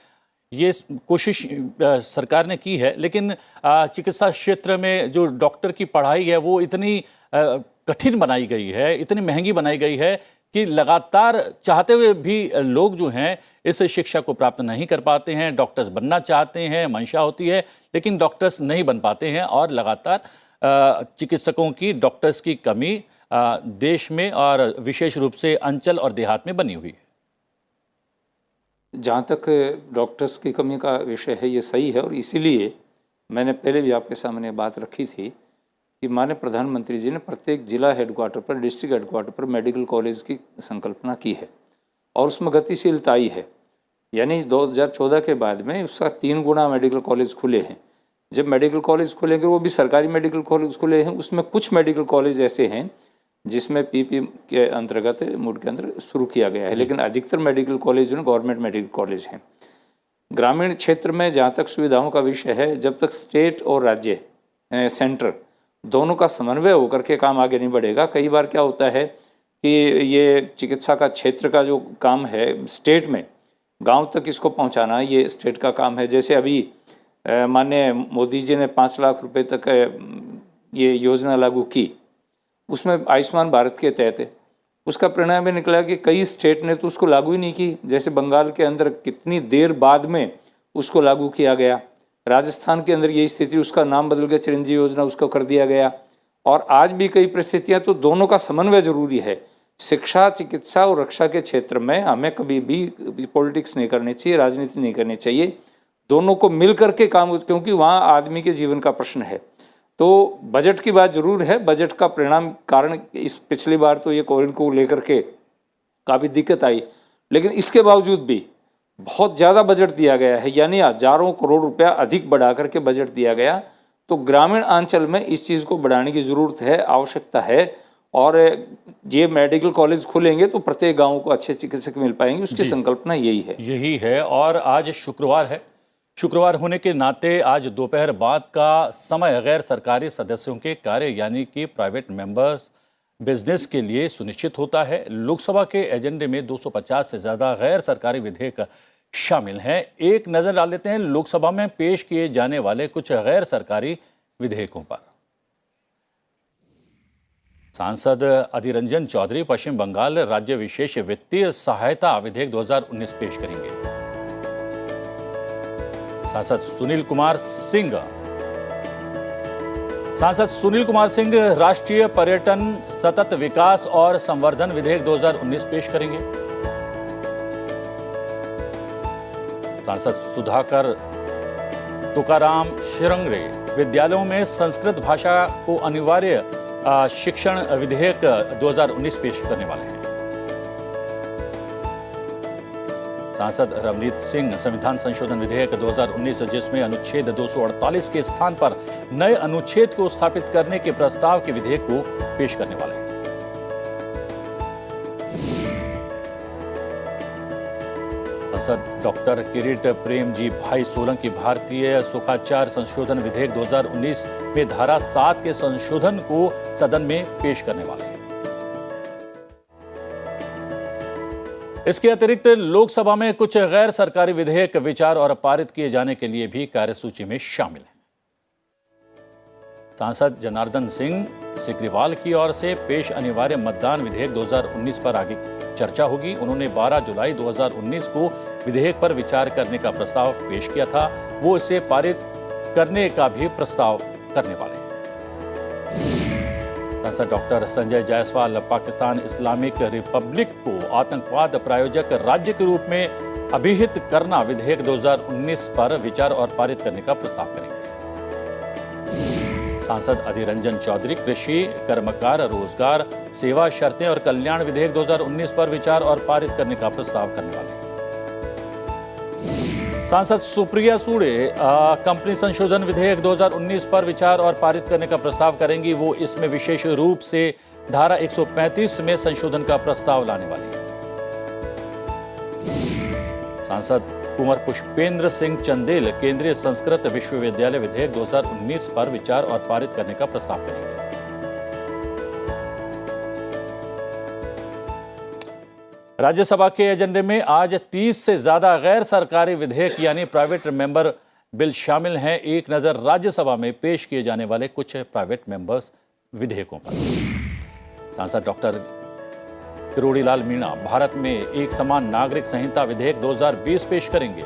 ये कोशिश सरकार ने की है, लेकिन चिकित्सा क्षेत्र में जो डॉक्टर की पढ़ाई है वो इतनी कठिन बनाई गई है, इतनी महंगी बनाई गई है कि लगातार चाहते हुए भी लोग जो हैं इस शिक्षा को प्राप्त नहीं कर पाते हैं। डॉक्टर्स बनना चाहते हैं, मंशा होती है, लेकिन डॉक्टर्स नहीं बन पाते हैं और लगातार चिकित्सकों की, डॉक्टर्स की कमी देश में और विशेष रूप से अंचल और देहात में बनी हुई है। जहाँ तक डॉक्टर्स की कमी का विषय है, ये सही है और इसीलिए मैंने पहले भी आपके सामने बात रखी थी कि माननीय प्रधानमंत्री जी ने प्रत्येक जिला हेडक्वार्टर पर, डिस्ट्रिक्ट हेडक्वार्टर पर मेडिकल कॉलेज की संकल्पना की है और उसमें गतिशीलता आई है। यानी 2014 के बाद में उसका 3 गुना मेडिकल कॉलेज खुले हैं। जब मेडिकल कॉलेज खुलेंगे, वो भी सरकारी मेडिकल कॉलेज खुले हैं, उसमें कुछ मेडिकल कॉलेज ऐसे हैं जिसमें पीपी के अंतर्गत मूड के अंदर शुरू किया गया है, लेकिन अधिकतर मेडिकल कॉलेज जो है गवर्नमेंट मेडिकल कॉलेज हैं। ग्रामीण क्षेत्र में जहाँ तक सुविधाओं का विषय है, जब तक स्टेट और राज्य सेंटर दोनों का समन्वय होकर के काम आगे नहीं बढ़ेगा। कई बार क्या होता है कि ये चिकित्सा का क्षेत्र का जो काम है स्टेट में, गांव तक इसको पहुंचाना ये स्टेट का काम है। जैसे अभी माननीय मोदी जी ने 5 लाख रुपए तक ये योजना लागू की, उसमें आयुष्मान भारत के तहत उसका परिणाम ये निकला कि कई स्टेट ने तो उसको लागू ही नहीं की। जैसे बंगाल के अंदर कितनी देर बाद में उसको लागू किया गया, राजस्थान के अंदर ये स्थिति, उसका नाम बदल के चिरंजीवी योजना उसको कर दिया गया। और आज भी कई परिस्थितियां, तो दोनों का समन्वय जरूरी है। शिक्षा, चिकित्सा और रक्षा के क्षेत्र में हमें कभी भी पॉलिटिक्स नहीं करनी चाहिए, राजनीति नहीं करनी चाहिए, दोनों को मिल करके काम, क्योंकि वहाँ आदमी के जीवन का प्रश्न है। तो बजट की बात जरूर है, बजट का परिणाम कारण इस पिछली बार तो ये कोविड को लेकर के काफ़ी दिक्कत आई, लेकिन इसके बावजूद भी बहुत ज़्यादा बजट दिया गया है, यानी हजारों करोड़ रुपया अधिक बढ़ा करके बजट दिया गया। तो ग्रामीण अंचल में इस चीज़ को बढ़ाने की ज़रूरत है, आवश्यकता है। और ये मेडिकल कॉलेज खुलेंगे तो प्रत्येक गाँव को अच्छे चिकित्सक मिल पाएंगे, उसकी संकल्पना यही है। और आज शुक्रवार है, शुक्रवार होने के नाते आज दोपहर बाद का समय गैर सरकारी सदस्यों के कार्य यानी कि प्राइवेट मेंबर्स बिजनेस के लिए सुनिश्चित होता है। लोकसभा के एजेंडे में 250 से ज़्यादा गैर सरकारी विधेयक शामिल हैं। एक नज़र डाल लेते हैं लोकसभा में पेश किए जाने वाले कुछ गैर सरकारी विधेयकों पर। सांसद अधीर रंजन चौधरी पश्चिम बंगाल राज्य विशेष वित्तीय सहायता विधेयक 2019 पेश करेंगे। सांसद सुनील कुमार सिंह राष्ट्रीय पर्यटन सतत विकास और संवर्धन विधेयक 2019 पेश करेंगे। सांसद सुधाकर तुकाराम श्रृंगरे विद्यालयों में संस्कृत भाषा को अनिवार्य शिक्षण विधेयक 2019 पेश करने वाले हैं। सांसद रवनीत सिंह संविधान संशोधन विधेयक 2019 जिसमें अनुच्छेद 248 के स्थान पर नए अनुच्छेद को स्थापित करने के प्रस्ताव के विधेयक को पेश करने वाले हैं। सांसद डॉक्टर किरीट प्रेम जी भाई सोलंकी भारतीय सुखाचार संशोधन विधेयक 2019 में धारा 7 के संशोधन को सदन में पेश करने वाले हैं। इसके अतिरिक्त लोकसभा में कुछ गैर सरकारी विधेयक विचार और पारित किए जाने के लिए भी कार्यसूची में शामिल हैं। सांसद जनार्दन सिंह सिग्रीवाल की ओर से पेश अनिवार्य मतदान विधेयक 2019 पर आगे चर्चा होगी। उन्होंने 12 जुलाई 2019 को विधेयक पर विचार करने का प्रस्ताव पेश किया था। वो इसे पारित करने का भी प्रस्ताव करने वाले हैं। सांसद doctor Sanjay Jaiswal Pakistan Islamic Republic को आतंकवाद प्रायोजक राज्य के रूप में अभिहित करना विधेयक 2019 पर विचार और पारित करने का प्रस्ताव करेंगे। सांसद अधीर रंजन चौधरी कृषि, कर्मकार, रोजगार, सेवा शर्तें और कल्याण विधेयक 2019 पर विचार और पारित करने का प्रस्ताव करने वाले हैं। सांसद सुप्रिया सूड़े कंपनी संशोधन विधेयक 2019 पर विचार और पारित करने का प्रस्ताव करेंगी। वो इसमें विशेष रूप से धारा 135 में संशोधन का प्रस्ताव लाने वाली है। सांसद कुंवर पुष्पेंद्र सिंह चंदेल केंद्रीय संस्कृत विश्वविद्यालय विधेयक 2019 पर विचार और पारित करने का प्रस्ताव करेंगे। राज्यसभा के एजेंडे में आज 30 से ज्यादा गैर सरकारी विधेयक यानी प्राइवेट मेंबर बिल शामिल हैं। एक नजर राज्यसभा में पेश किए जाने वाले कुछ प्राइवेट मेंबर्स विधेयकों पर। सांसद डॉक्टर किरोड़ीलाल मीणा भारत में एक समान नागरिक संहिता विधेयक 2020 पेश करेंगे।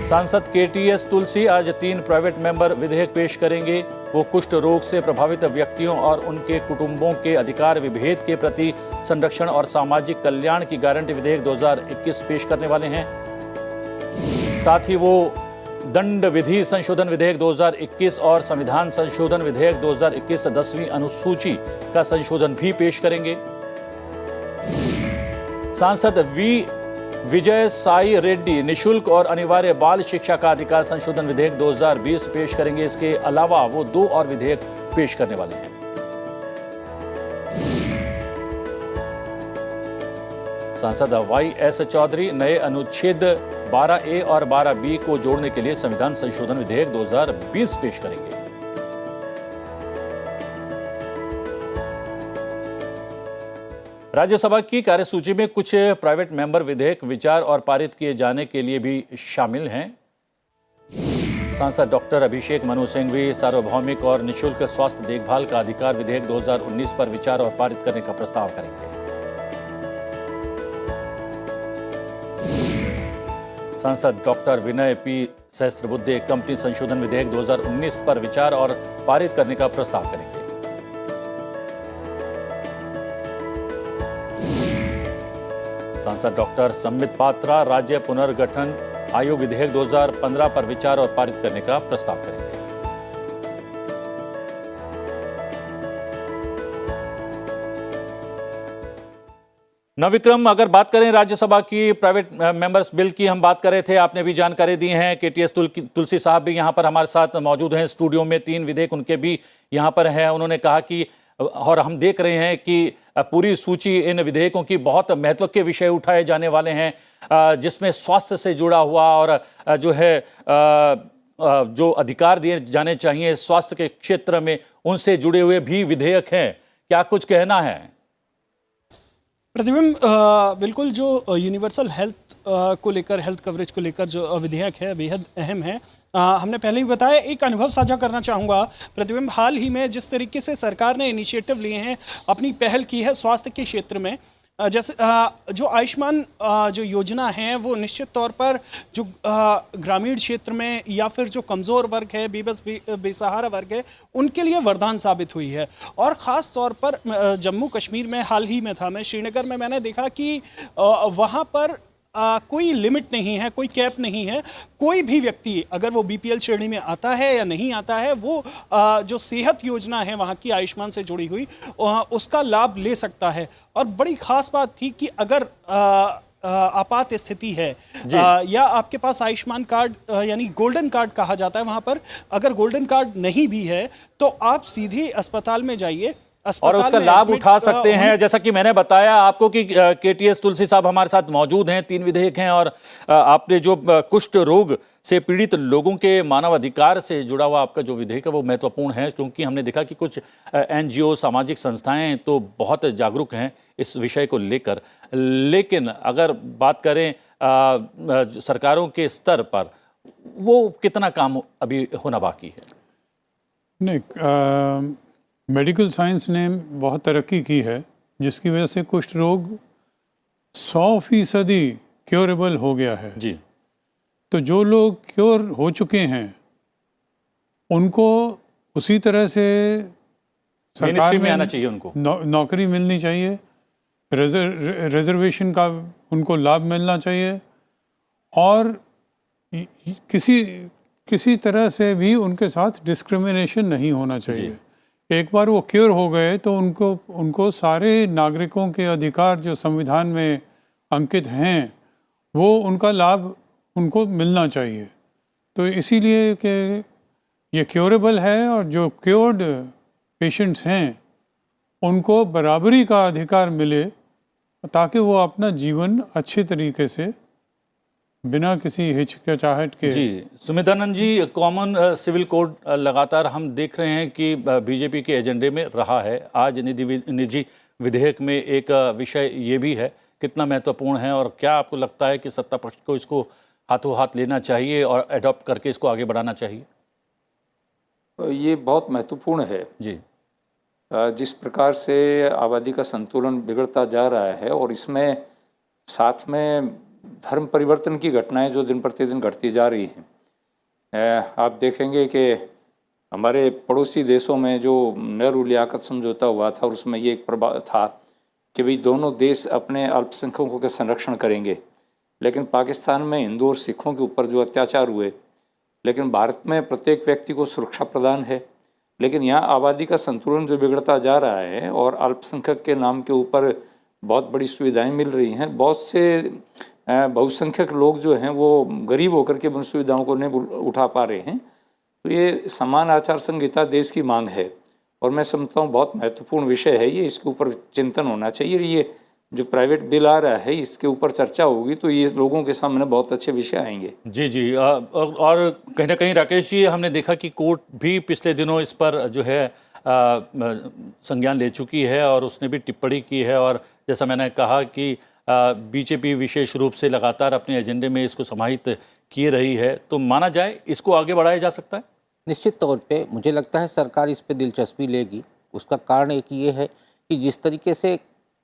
सांसद केटीएस तुलसी आज 3 प्राइवेट मेंबर विधेयक पेश करेंगे। वो कुष्ठ रोग से प्रभावित व्यक्तियों और उनके कुटुंबों के अधिकार विभेद के प्रति संरक्षण और सामाजिक कल्याण की गारंटी विधेयक 2021 पेश करने वाले हैं। साथ ही वो दंड विधि संशोधन विधेयक 2021 और संविधान संशोधन विधेयक 2021 10वीं अनुसूची का संशोधन भी पेश करेंगे। सांसद विजय साई रेड्डी निशुल्क और अनिवार्य बाल शिक्षा का अधिकार संशोधन विधेयक 2020 पेश करेंगे। इसके अलावा वो 2 और विधेयक पेश करने वाले हैं। सांसद YS चौधरी नए अनुच्छेद 12A और 12B को जोड़ने के लिए संविधान संशोधन विधेयक 2020 पेश करेंगे। राज्यसभा की कार्यसूची में कुछ प्राइवेट मेंबर विधेयक विचार और पारित किए जाने के लिए भी शामिल हैं। सांसद डॉक्टर अभिषेक मनु सिंघवी सार्वभौमिक और निःशुल्क स्वास्थ्य देखभाल का अधिकार विधेयक 2019 पर विचार और पारित करने का प्रस्ताव करेंगे। सांसद डॉक्टर विनय पी सहस्त्रबुद्धे कंपनी संशोधन विधेयक 2019 पर विचार और पारित करने का प्रस्ताव करेंगे। सांसद डॉक्टर संबित पात्रा राज्य पुनर्गठन आयोग विधेयक 2015 पर विचार और पारित करने का प्रस्ताव करेंगे। नविक्रम, अगर बात करें राज्यसभा की प्राइवेट मेंबर्स बिल की, हम बात कर रहे थे, आपने भी जानकारी दी है। केटीएस तुलसी साहब भी यहां पर हमारे साथ मौजूद हैं स्टूडियो में। 3 विधेयक उनके भी यहां पर हैं। उन्होंने कहा कि, और हम देख रहे हैं कि पूरी सूची इन विधेयकों की बहुत महत्व के विषय उठाए जाने वाले हैं, जिसमें स्वास्थ्य से जुड़ा हुआ और जो है जो अधिकार दिए जाने चाहिए स्वास्थ्य के क्षेत्र में, उनसे जुड़े हुए भी विधेयक हैं। क्या कुछ कहना है? प्रतिबिंब बिल्कुल, जो यूनिवर्सल हेल्थ को लेकर, हेल्थ कवरेज को लेकर जो विधेयक है बेहद अहम है। हमने पहले ही बताया। एक अनुभव साझा करना चाहूँगा प्रतिबिंब, हाल ही में जिस तरीके से सरकार ने इनिशिएटिव लिए हैं, अपनी पहल की है स्वास्थ्य के क्षेत्र में, जैसे जो आयुष्मान जो योजना है वो निश्चित तौर पर जो ग्रामीण क्षेत्र में या फिर जो कमज़ोर वर्ग है, बेबस बेसहारा वर्ग है, उनके लिए वरदान साबित हुई है। और ख़ास तौर पर जम्मू कश्मीर में हाल ही में था, मैं श्रीनगर में, मैंने देखा कि वहाँ पर कोई लिमिट नहीं है, कोई कैप नहीं है। कोई भी व्यक्ति अगर वो बीपीएल श्रेणी में आता है या नहीं आता है, वो जो सेहत योजना है वहाँ की आयुष्मान से जुड़ी हुई, उसका लाभ ले सकता है। और बड़ी ख़ास बात थी कि अगर आपात स्थिति है या आपके पास आयुष्मान कार्ड यानी गोल्डन कार्ड कहा जाता है, वहाँ पर अगर गोल्डन कार्ड नहीं भी है तो आप सीधे अस्पताल में जाइए और उसका लाभ उठा सकते हैं। जैसा कि मैंने बताया आपको कि केटीएस तुलसी साहब हमारे साथ मौजूद हैं। 3 विधेयक हैं और आपने जो कुष्ठ रोग से पीड़ित लोगों के मानव अधिकार से जुड़ा हुआ आपका जो विधेयक है वो महत्वपूर्ण है, क्योंकि हमने देखा कि कुछ एनजीओ, सामाजिक संस्थाएं तो बहुत जागरूक हैं इस विषय को लेकर। लेकिन अगर बात करें सरकारों के स्तर पर, वो कितना काम अभी होना बाकी है? नहीं, मेडिकल साइंस ने बहुत तरक्की की है, जिसकी वजह से कुष्ठ रोग 100% क्योरेबल हो गया है जी। तो जो लोग क्योर हो चुके हैं उनको उसी तरह से सरकार में आना चाहिए, उनको नौकरी मिलनी चाहिए, रिजर्वेशन का उनको लाभ मिलना चाहिए, और किसी तरह से भी उनके साथ डिस्क्रिमिनेशन नहीं होना चाहिए। एक बार वो क्योर हो गए तो उनको सारे नागरिकों के अधिकार जो संविधान में अंकित हैं वो उनका लाभ उनको मिलना चाहिए। तो इसीलिए कि ये क्योरेबल है और जो क्योर्ड पेशेंट्स हैं उनको बराबरी का अधिकार मिले, ताकि वो अपना जीवन अच्छे तरीके से बिना किसी हिचकिचाहट के। जी सुमितानंद जी, कॉमन सिविल कोड लगातार हम देख रहे हैं कि बीजेपी के एजेंडे में रहा है। आज निजी विधेयक में एक विषय ये भी है, कितना महत्वपूर्ण है और क्या आपको लगता है कि सत्ता पक्ष को इसको हाथों हाथ लेना चाहिए और एडॉप्ट करके इसको आगे बढ़ाना चाहिए? ये बहुत महत्वपूर्ण है जी। जिस प्रकार से आबादी का संतुलन बिगड़ता जा रहा है और इसमें साथ में धर्म परिवर्तन की घटनाएं जो दिन प्रतिदिन घटती जा रही हैं। आप देखेंगे कि हमारे पड़ोसी देशों में जो नेहरू लियाकत समझौता हुआ था और उसमें ये एक प्रभाव था कि भाई दोनों देश अपने अल्पसंख्यकों के संरक्षण करेंगे, लेकिन पाकिस्तान में हिंदू और सिखों के ऊपर जो अत्याचार हुए, लेकिन भारत में प्रत्येक व्यक्ति को सुरक्षा प्रदान है। लेकिन यहाँ आबादी का संतुलन जो बिगड़ता जा रहा है और अल्पसंख्यक के नाम के ऊपर बहुत बड़ी सुविधाएं मिल रही हैं, बहुत से बहुसंख्यक लोग जो हैं वो गरीब होकर के उन सुविधाओं को नहीं उठा पा रहे हैं। तो ये समान आचार संहिता देश की मांग है और मैं समझता हूँ बहुत महत्वपूर्ण विषय है ये, इसके ऊपर चिंतन होना चाहिए। ये जो प्राइवेट बिल आ रहा है इसके ऊपर चर्चा होगी तो ये लोगों के सामने बहुत अच्छे विषय आएंगे। जी जी, और कहीं ना कहीं राकेश जी, हमने देखा कि कोर्ट भी पिछले दिनों इस पर जो है संज्ञान ले चुकी है और उसने भी टिप्पणी की है, और जैसा मैंने कहा कि बीजेपी विशेष रूप से लगातार अपने एजेंडे में इसको समाहित किए रही है, तो माना जाए इसको आगे बढ़ाया जा सकता है। निश्चित तौर पे मुझे लगता है सरकार इस पे दिलचस्पी लेगी। उसका कारण एक ये है कि जिस तरीके से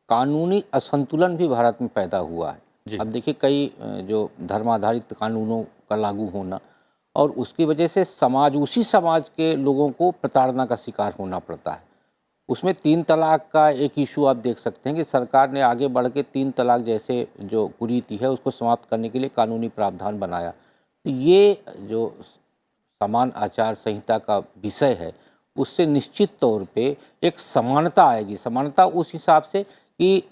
कानूनी असंतुलन भी भारत में पैदा हुआ है। अब देखिए कई जो धर्म आधारित कानूनों का लागू होना और उसकी वजह से उसी समाज के लोगों को प्रताड़ना का शिकार होना पड़ता है। उसमें 3 तलाक का एक इशू आप देख सकते हैं कि सरकार ने आगे बढ़ के 3 तलाक जैसे जो कुरीति है उसको समाप्त करने के लिए कानूनी प्रावधान बनाया। तो ये जो समान आचार संहिता का विषय है उससे निश्चित तौर पे एक समानता आएगी। समानता उस हिसाब से कि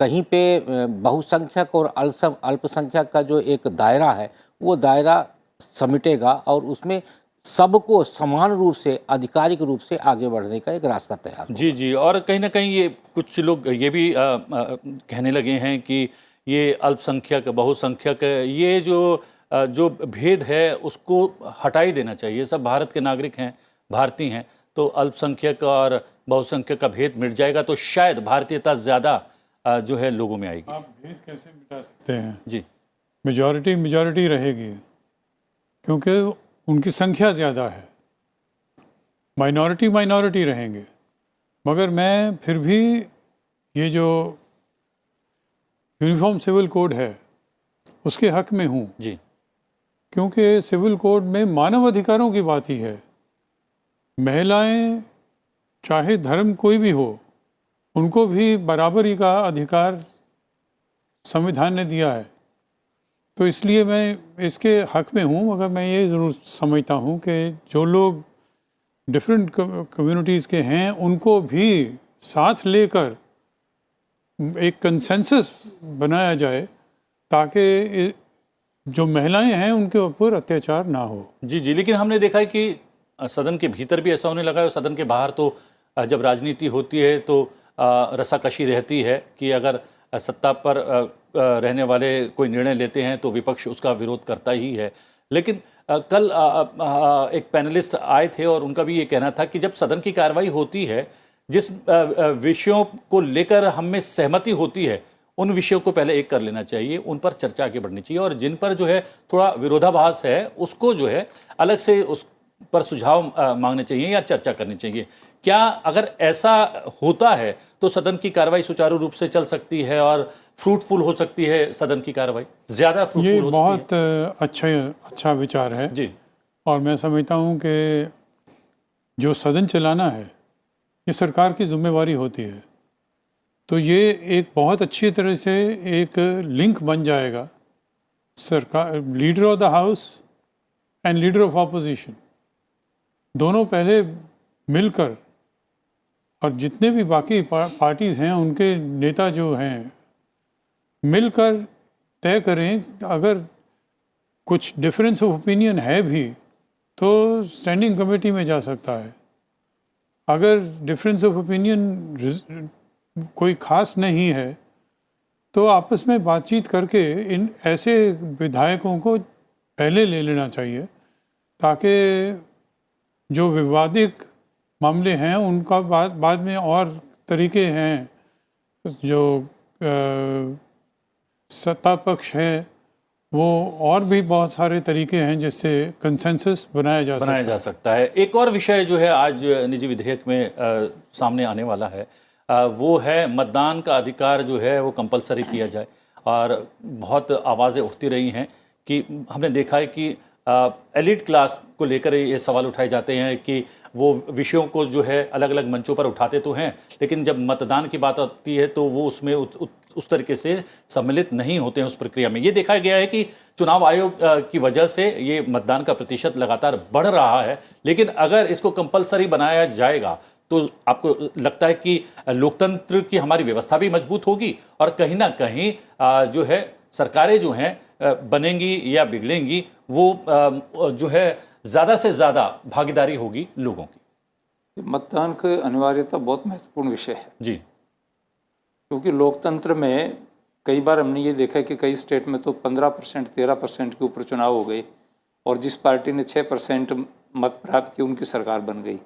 कहीं पे बहुसंख्यक और अल्पसंख्यक का जो एक दायरा है वो दायरा समेटेगा और उसमें सबको समान रूप से आधिकारिक रूप से आगे बढ़ने का एक रास्ता तैयार होगा। जी जी, और कहीं ना कहीं ये कुछ लोग ये भी कहने लगे हैं कि ये अल्पसंख्यक बहुसंख्यक ये जो भेद है उसको हटा ही देना चाहिए। सब भारत के नागरिक हैं, भारतीय हैं, तो अल्पसंख्यक और बहुसंख्यक का भेद मिट जाएगा तो शायद भारतीयता ज़्यादा जो है लोगों में आएगी। आप भेद कैसे मिटा सकते हैं? जी, मेजॉरिटी रहेगी क्योंकि उनकी संख्या ज़्यादा है, माइनॉरिटी रहेंगे। मगर मैं फिर भी ये जो यूनिफॉर्म सिविल कोड है उसके हक में हूँ जी, क्योंकि सिविल कोड में मानव अधिकारों की बात ही है। महिलाएं चाहे धर्म कोई भी हो उनको भी बराबरी का अधिकार संविधान ने दिया है। तो इसलिए मैं इसके हक में हूँ। मगर मैं ये ज़रूर समझता हूँ कि जो लोग डिफरेंट कम्युनिटीज़ के हैं उनको भी साथ लेकर एक कंसेंसस बनाया जाए ताकि जो महिलाएं हैं उनके ऊपर अत्याचार ना हो। जी जी, लेकिन हमने देखा है कि सदन के भीतर भी ऐसा होने लगा है और सदन के बाहर तो जब राजनीति होती है तो रसाकशी रहती है कि अगर सत्ता पर रहने वाले कोई निर्णय लेते हैं तो विपक्ष उसका विरोध करता ही है। लेकिन कल एक पैनलिस्ट आए थे और उनका भी ये कहना था कि जब सदन की कार्रवाई होती है, जिस विषयों को लेकर हम में सहमति होती है उन विषयों को पहले एक कर लेना चाहिए, उन पर चर्चा आगे बढ़नी चाहिए, और जिन पर जो है थोड़ा विरोधाभास है उसको जो है अलग से उस पर सुझाव मांगने चाहिए या चर्चा करनी चाहिए। क्या अगर ऐसा होता है तो सदन की कार्रवाई सुचारू रूप से चल सकती है और फ्रूटफुल हो सकती है सदन की कार्रवाई, ज़्यादा फ्रूटफुल ये हो सकती है? बहुत अच्छा विचार है जी, और मैं समझता हूँ कि जो सदन चलाना है ये सरकार की जिम्मेवारी होती है। तो ये एक बहुत अच्छी तरह से एक लिंक बन जाएगा सरकार, leader of the house and leader of opposition दोनों पहले मिलकर, और जितने भी बाकी पार्टीज़ हैं उनके नेता जो हैं मिलकर तय करें। अगर कुछ डिफरेंस ऑफ ओपिनियन है भी तो स्टैंडिंग कमेटी में जा सकता है। अगर डिफरेंस ऑफ ओपिनियन कोई ख़ास नहीं है तो आपस में बातचीत करके इन ऐसे विधायकों को पहले ले लेना चाहिए ताकि जो विवादित मामले हैं उनका बाद में और तरीके हैं जो सत्ता पक्ष है वो और भी बहुत सारे तरीके हैं जिससे कंसेंसस बनाया जा सकता है। एक और विषय जो है आज निजी विधेयक में सामने आने वाला है, वो है मतदान का अधिकार जो है वो कंपलसरी किया जाए। और बहुत आवाज़ें उठती रही हैं कि हमने देखा है कि एलिट क्लास को लेकर ये सवाल उठाए जाते हैं कि वो विषयों को जो है अलग अलग मंचों पर उठाते तो हैं, लेकिन जब मतदान की बात आती है तो वो उसमें उस तरीके से सम्मिलित नहीं होते हैं उस प्रक्रिया में। ये देखा गया है कि चुनाव आयोग की वजह से ये मतदान का प्रतिशत लगातार बढ़ रहा है, लेकिन अगर इसको कंपलसरी बनाया जाएगा तो आपको लगता है कि लोकतंत्र की हमारी व्यवस्था भी मजबूत होगी और कहीं ना कहीं जो है सरकारें जो हैं बनेंगी या बिगड़ेंगी, वो जो है ज़्यादा से ज़्यादा भागीदारी होगी लोगों की। मतदान की अनिवार्यता बहुत महत्वपूर्ण विषय है जी, क्योंकि लोकतंत्र में कई बार हमने ये देखा है कि कई स्टेट में तो 15% 13% के ऊपर चुनाव हो गए और जिस पार्टी ने 6% मत प्राप्त किए उनकी सरकार बन गई।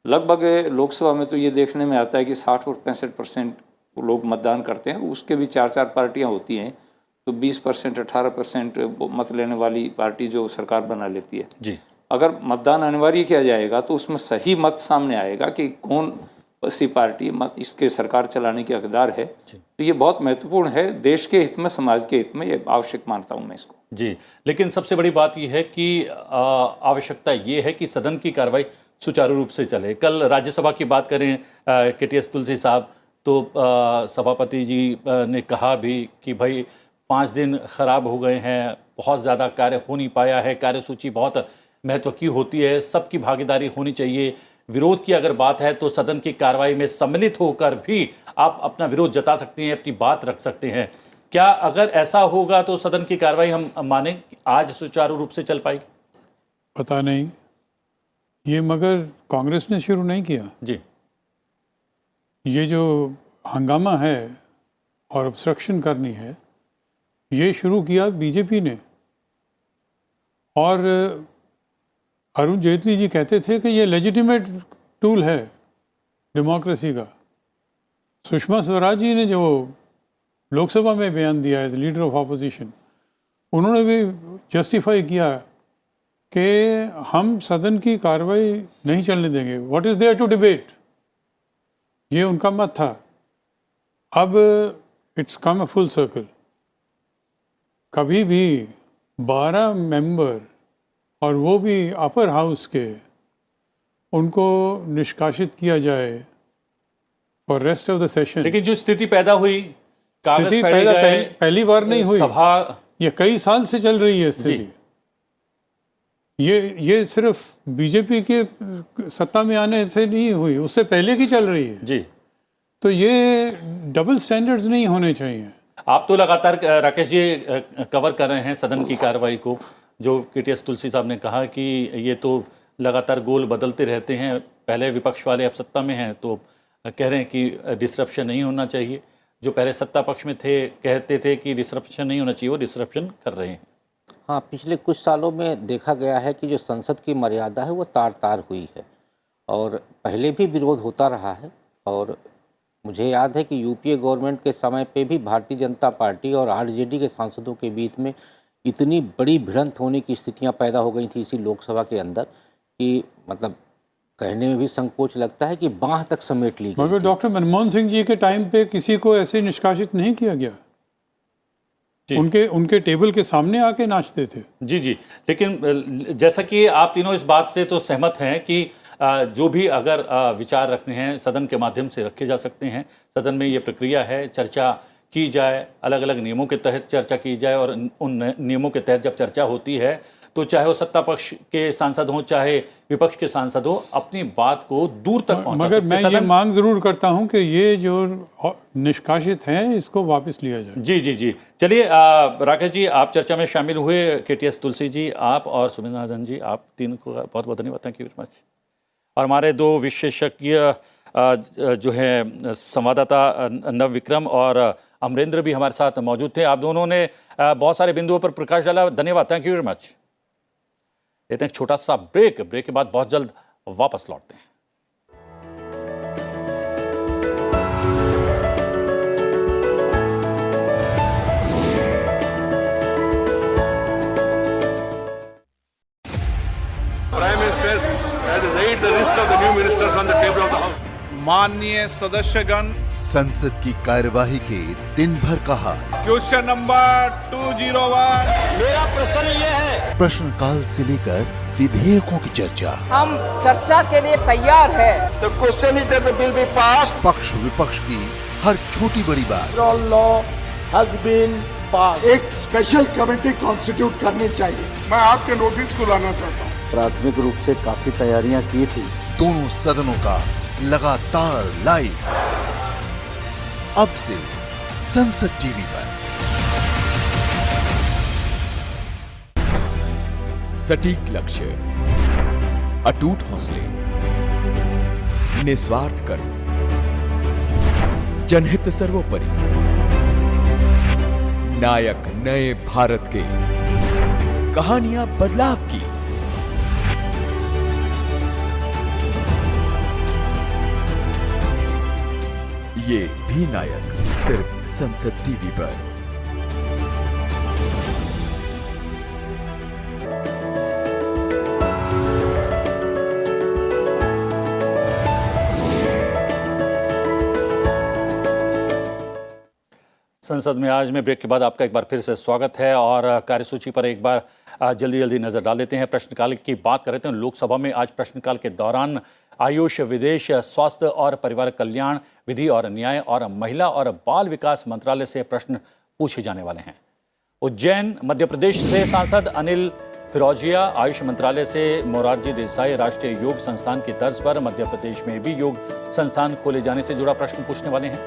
लगभग लोकसभा में तो ये देखने में आता है कि 60 और 65% लोग मतदान करते हैं, उसके भी 4 पार्टियां होती हैं, तो 20% 18% मत लेने वाली पार्टी जो सरकार बना लेती है जी। अगर मतदान अनिवार्य किया जाएगा तो उसमें सही मत सामने आएगा कि कौन सी पार्टी मत इसके सरकार चलाने के हकदार है। तो ये बहुत महत्वपूर्ण है, देश के हित में, समाज के हित में ये आवश्यक मानता हूँ मैं इसको। जी, लेकिन सबसे बड़ी बात यह है कि आवश्यकता ये है कि सदन की कार्रवाई सुचारू रूप से चले। कल राज्यसभा की बात करें KTS तुलसी साहब, तो सभापति जी ने कहा भी कि भाई 5 दिन खराब हो गए हैं, बहुत ज़्यादा कार्य हो नहीं पाया है, कार्यसूची बहुत महत्व की होती है, सबकी भागीदारी होनी चाहिए। विरोध की अगर बात है तो सदन की कार्रवाई में सम्मिलित होकर भी आप अपना विरोध जता सकते हैं, अपनी बात रख सकते हैं। क्या अगर ऐसा होगा तो सदन की कार्रवाई हम माने आज सुचारू रूप से चल पाएगी? पता नहीं, ये मगर कांग्रेस ने शुरू नहीं किया जी। ये जो हंगामा है और ऑब्स्ट्रक्शन करनी है, ये शुरू किया बीजेपी ने। और अरुण जेटली जी कहते थे कि ये लेजिटिमेट टूल है डेमोक्रेसी का। सुषमा स्वराज जी ने जो लोकसभा में बयान दिया एज लीडर ऑफ ऑपोजिशन, उन्होंने भी जस्टिफाई किया कि हम सदन की कार्रवाई नहीं चलने देंगे, what is there to debate, ये उनका मत था। अब it's come a full circle. कभी भी 12 मेंबर और वो भी अपर हाउस के, उनको निष्कासित किया जाए और रेस्ट ऑफ द सेशन। लेकिन जो स्थिति पैदा हुई, कागज स्थिति फैले गए, पहली बार नहीं हुई, सभा ये कई साल से चल रही है स्थिति। ये सिर्फ बीजेपी के सत्ता में आने से नहीं हुई, उससे पहले की चल रही है जी। तो ये डबल स्टैंडर्ड्स नहीं होने चाहिए। आप तो लगातार राकेश जी कवर कर रहे हैं सदन की कार्रवाई को। जो KTS तुलसी साहब ने कहा कि ये तो लगातार गोल बदलते रहते हैं, पहले विपक्ष वाले अब सत्ता में हैं तो कह रहे हैं कि डिसरप्शन नहीं होना चाहिए। जो पहले सत्ता पक्ष में थे कहते थे कि डिसरप्शन नहीं होना चाहिए, वो डिसरप्शन कर रहे हैं। हाँ, पिछले कुछ सालों में देखा गया है कि जो संसद की मर्यादा है वो तार तार हुई है और पहले भी विरोध होता रहा है। और मुझे याद है कि UPA गवर्नमेंट के समय पे भी भारतीय जनता पार्टी और RJD के सांसदों के बीच में इतनी बड़ी भिड़ंत होने की स्थितियां पैदा हो गई थी इसी लोकसभा के अंदर कि मतलब कहने में भी संकोच लगता है कि बांह तक समेट ली गई। मगर डॉक्टर मनमोहन सिंह जी के टाइम पे किसी को ऐसे निष्कासित नहीं किया गया, उनके टेबल के सामने आके नाचते थे। जी जी, लेकिन जैसा कि आप तीनों इस बात से तो सहमत हैं कि जो भी अगर विचार रखने हैं सदन के माध्यम से रखे जा सकते हैं। सदन में ये प्रक्रिया है, चर्चा की जाए, अलग अलग नियमों के तहत चर्चा की जाए और उन नियमों के तहत जब चर्चा होती है तो चाहे वो सत्ता पक्ष के सांसद हों चाहे विपक्ष के सांसद हो, अपनी बात को दूर तक पहुंचा सकते हैं। मगर मैं ये मांग जरूर करता हूं कि ये जो निष्कासित हैं इसको वापस लिया जाए। जी जी जी, चलिए राकेश जी आप चर्चा में शामिल हुए, KTS तुलसी जी आप और सुमिंद्रनाथन जी, आप तीनों को बहुत बहुत धन्यवाद, थैंक यू वेरी मच। और हमारे दो विशेषज्ञ जो है संवाददाता नव विक्रम और अमरेंद्र भी हमारे साथ मौजूद थे। आप दोनों ने बहुत सारे बिंदुओं पर प्रकाश डाला, धन्यवाद, थैंक यू वेरी मच। लेते हैं एक छोटा सा ब्रेक के बाद बहुत जल्द वापस लौटते हैं। new ministers on the table of the House. माननीय सदस्यगण, संसद की कार्यवाही के दिन भर का हाल। Question number 201। मेरा प्रश्न ये है, प्रश्नकाल से लेकर विधेयकों की चर्चा। हम चर्चा के लिए तैयार है। The question is that the bill be passed. पक्ष विपक्ष की हर छोटी बड़ी बात। Law has been passed. एक स्पेशल कमेटी कॉन्स्टिट्यूट करनी चाहिए। मैं आपके नोटिस को लाना चाहता हूँ। प्राथमिक रूप से काफी तैयारियां की थी। दोनों सदनों का लगातार लाइव अब से संसद टीवी पर। सटीक लक्ष्य, अटूट हौसले, निस्वार्थ कर्म, जनहित सर्वोपरि। नायक नए भारत के, कहानियां बदलाव की। ये भी नायक सिर्फ संसद टीवी पर। संसद में आज में ब्रेक के बाद आपका एक बार फिर से स्वागत है और कार्यसूची पर एक बार जल्दी नजर डाल लेते हैं। प्रश्नकाल की बात कर रहे थे लोकसभा में। आज प्रश्नकाल के दौरान आयुष, विदेश, स्वास्थ्य और परिवार कल्याण, विधि और न्याय और महिला और बाल विकास मंत्रालय से प्रश्न पूछे जाने वाले हैं। उज्जैन मध्य प्रदेश से सांसद अनिल फिरोजिया, आयुष मंत्रालय से मोरारजी देसाई राष्ट्रीय योग संस्थान की तर्ज पर मध्य प्रदेश में भी योग संस्थान खोले जाने से जुड़ा प्रश्न पूछने वाले हैं।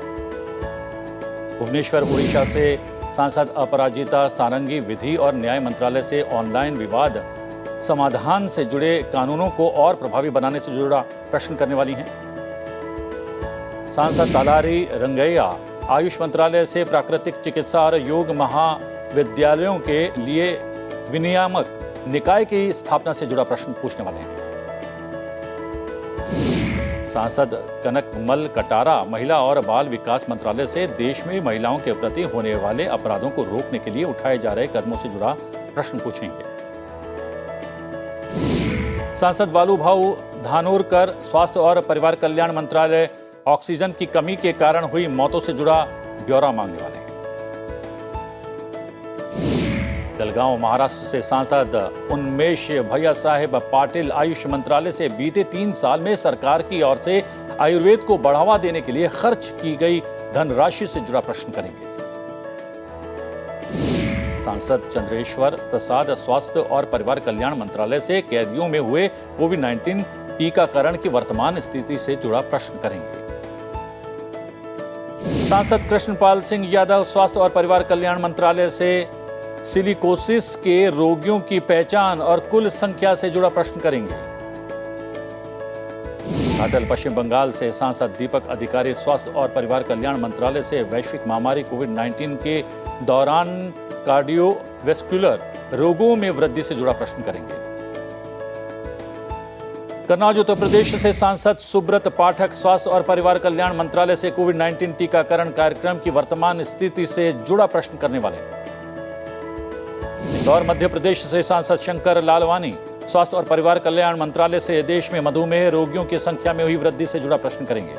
भुवनेश्वर उड़ीसा से सांसद अपराजिता सारंगी विधि और न्याय मंत्रालय से ऑनलाइन विवाद समाधान से जुड़े कानूनों को और प्रभावी बनाने से जुड़ा प्रश्न करने वाली हैं। सांसद तालारी रंगैया आयुष मंत्रालय से प्राकृतिक चिकित्सा और योग महाविद्यालयों के लिए विनियामक निकाय की स्थापना से जुड़ा प्रश्न पूछने वाले हैं। सांसद कनकमल कटारा महिला और बाल विकास मंत्रालय से देश में महिलाओं के प्रति होने वाले अपराधों को रोकने के लिए उठाए जा रहे कदमों से जुड़ा प्रश्न पूछेंगे। सांसद बालू भाऊ धानोरकर स्वास्थ्य और परिवार कल्याण मंत्रालय ऑक्सीजन की कमी के कारण हुई मौतों से जुड़ा ब्यौरा मांगने वाले हैं। जलगांव महाराष्ट्र से सांसद उन्मेष भैया साहेब पाटिल आयुष मंत्रालय से बीते 3 साल में सरकार की ओर से आयुर्वेद को बढ़ावा देने के लिए खर्च की गई धनराशि से जुड़ा प्रश्न करेंगे। सांसद चंद्रेश्वर प्रसाद स्वास्थ्य और परिवार कल्याण मंत्रालय से कैदियों में हुए कोविड-19 टीकाकरण की वर्तमान स्थिति से जुड़ा प्रश्न करेंगे। सांसद कृष्णपाल सिंह यादव स्वास्थ्य और परिवार कल्याण मंत्रालय से सिलिकोसिस के रोगियों की पहचान और कुल संख्या से जुड़ा प्रश्न करेंगे। अटल पश्चिम बंगाल से सांसद दीपक अधिकारी स्वास्थ्य और परिवार कल्याण मंत्रालय से वैश्विक महामारी कोविड-19 के दौरान कार्डियोवैस्कुलर रोगों में वृद्धि से जुड़ा प्रश्न करेंगे। कर्नाटक उत्तर प्रदेश से सांसद सुब्रत पाठक स्वास्थ्य और परिवार कल्याण मंत्रालय से कोविड-19 टीकाकरण कार्यक्रम की वर्तमान स्थिति से जुड़ा प्रश्न करने वाले हैं। इंदौर मध्य प्रदेश से सांसद शंकर लालवानी स्वास्थ्य और परिवार कल्याण मंत्रालय से देश में मधुमेह रोगियों की संख्या में हुई वृद्धि से जुड़ा प्रश्न करेंगे।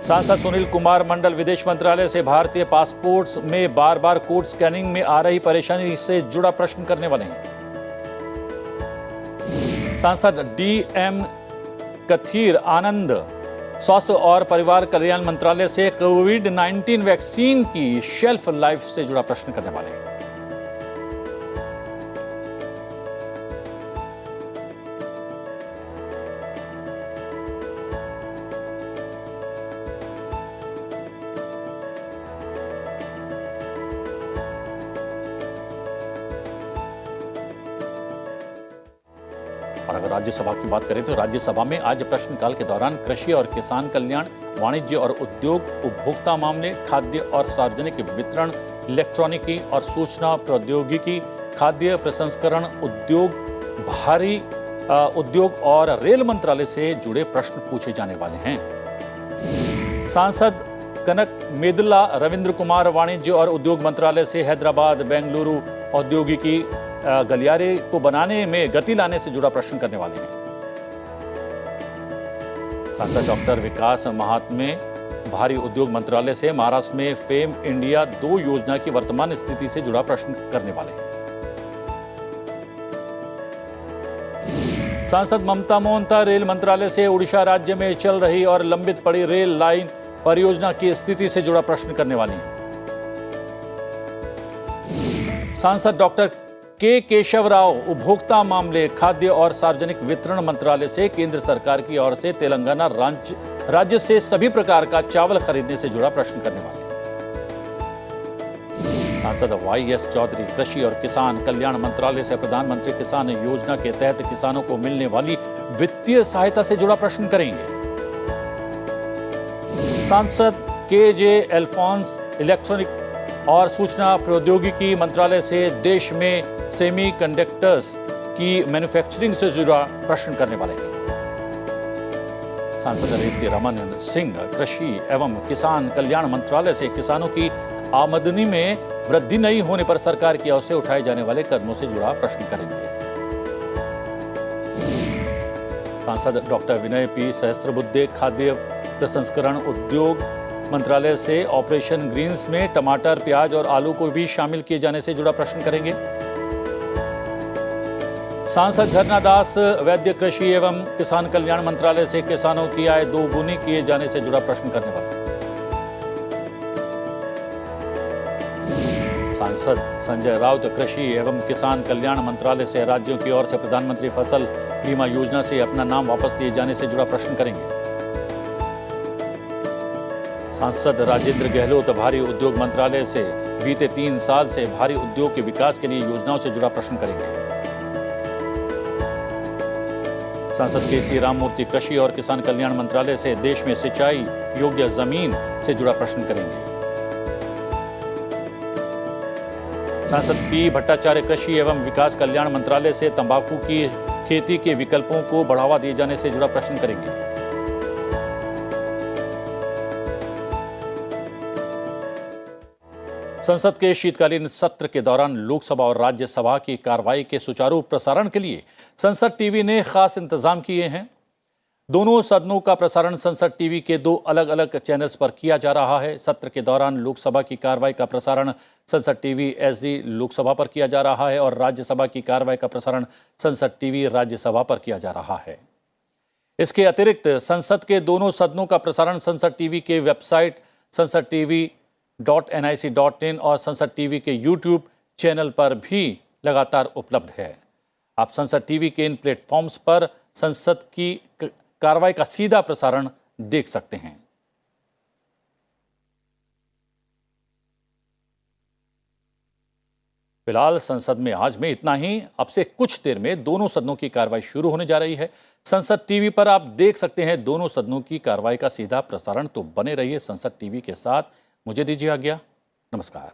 सांसद सुनील कुमार मंडल विदेश मंत्रालय से भारतीय पासपोर्ट्स में बार बार कोड स्कैनिंग में आ रही परेशानी से जुड़ा प्रश्न करने वाले हैं। सांसद DM कथीर आनंद स्वास्थ्य और परिवार कल्याण मंत्रालय से कोविड-19 वैक्सीन की शेल्फ लाइफ से जुड़ा प्रश्न करने वाले हैं। और अगर राज्यसभा की बात करें तो राज्यसभा में आज प्रश्नकाल के दौरान कृषि और किसान कल्याण, वाणिज्य और उद्योग, उपभोक्ता मामले, खाद्य और सार्वजनिक वितरण, इलेक्ट्रॉनिकी और सूचना प्रौद्योगिकी, खाद्य प्रसंस्करण उद्योग, भारी उद्योग और रेल मंत्रालय से जुड़े प्रश्न पूछे जाने वाले हैं। सांसद कनक मेदला रविंद्र कुमार वाणिज्य और उद्योग मंत्रालय से हैदराबाद बेंगलुरु औद्योगिकी गलियारे को बनाने में गति लाने से जुड़ा प्रश्न करने वाले हैं। सांसद डॉक्टर विकास महात्मे भारी उद्योग मंत्रालय से महाराष्ट्र में फेम इंडिया 2 योजना की वर्तमान स्थिति से जुड़ा प्रश्न करने वाले हैं। सांसद ममता मोहंता रेल मंत्रालय से उड़ीसा राज्य में चल रही और लंबित पड़ी रेल लाइन परियोजना की स्थिति से जुड़ा प्रश्न करने वाली हैं। सांसद डॉक्टर के केशव राव उपभोक्ता मामले, खाद्य और सार्वजनिक वितरण मंत्रालय से केंद्र सरकार की ओर से तेलंगाना राज्य से सभी प्रकार का चावल खरीदने से जुड़ा प्रश्न करने वाले हैं। सांसद वाई.एस. चौधरी कृषि और किसान कल्याण मंत्रालय से प्रधानमंत्री किसान योजना के तहत किसानों को मिलने वाली वित्तीय सहायता से जुड़ा प्रश्न करेंगे। सांसद के.जे. एल्फोंस इलेक्ट्रॉनिक और सूचना प्रौद्योगिकी मंत्रालय से देश में सेमीकंडक्टर्स की मैन्युफैक्चरिंग से जुड़ा प्रश्न करने वाले हैं। सांसद रेवती रमन सिंह कृषि एवं किसान कल्याण मंत्रालय से किसानों की आमदनी में वृद्धि नहीं होने पर सरकार की ओर से उठाए जाने वाले कदमों से जुड़ा प्रश्न करेंगे। सांसद डॉक्टर विनय पी सहस्त्रबुद्धे खाद्य प्रसंस्करण उद्योग मंत्रालय से ऑपरेशन ग्रीन्स में टमाटर, प्याज और आलू को भी शामिल किए जाने से जुड़ा प्रश्न करेंगे। सांसद झरना दास वैद्य कृषि एवं किसान कल्याण मंत्रालय से किसानों की आय 2 गुनी किए जाने से जुड़ा प्रश्न करने वाले। सांसद संजय राउत कृषि एवं किसान कल्याण मंत्रालय से राज्यों की ओर से प्रधानमंत्री फसल बीमा योजना से अपना नाम वापस लिए जाने से जुड़ा प्रश्न करेंगे। सांसद राजेंद्र गहलोत भारी उद्योग मंत्रालय से बीते 3 साल से भारी उद्योग के विकास के लिए योजनाओं से जुड़ा प्रश्न करेंगे। सांसद के.सी. राममूर्ति कृषि और किसान कल्याण मंत्रालय से देश में सिंचाई योग्य जमीन से जुड़ा प्रश्न करेंगे। सांसद पी. भट्टाचार्य कृषि एवं विकास कल्याण मंत्रालय से तंबाकू की खेती के विकल्पों को बढ़ावा दिए जाने से जुड़ा प्रश्न करेंगे। संसद के शीतकालीन सत्र के दौरान लोकसभा और राज्यसभा की कार्रवाई के सुचारू प्रसारण के लिए संसद टीवी ने खास इंतजाम किए हैं। दोनों सदनों का प्रसारण संसद टीवी के 2 अलग अलग चैनल्स पर किया जा रहा है। सत्र के दौरान लोकसभा की कार्रवाई का प्रसारण संसद टीवी एचडी लोकसभा पर किया जा रहा है और राज्यसभा की कार्रवाई का प्रसारण संसद टीवी राज्यसभा पर किया जा रहा है। इसके अतिरिक्त संसद के दोनों सदनों का प्रसारण संसद टीवी के वेबसाइट संसद TV.nic.in और संसद टीवी के यूट्यूब चैनल पर भी लगातार उपलब्ध है। आप संसद टीवी के इन प्लेटफॉर्म्स पर संसद की कार्रवाई का सीधा प्रसारण देख सकते हैं। फिलहाल संसद में आज में इतना ही। अब से कुछ देर में दोनों सदनों की कार्रवाई शुरू होने जा रही है। संसद टीवी पर आप देख सकते हैं दोनों सदनों की कार्रवाई का सीधा प्रसारण। तो बने रहिए संसद टीवी के साथ। मुझे दीजिए आज्ञा। नमस्कार।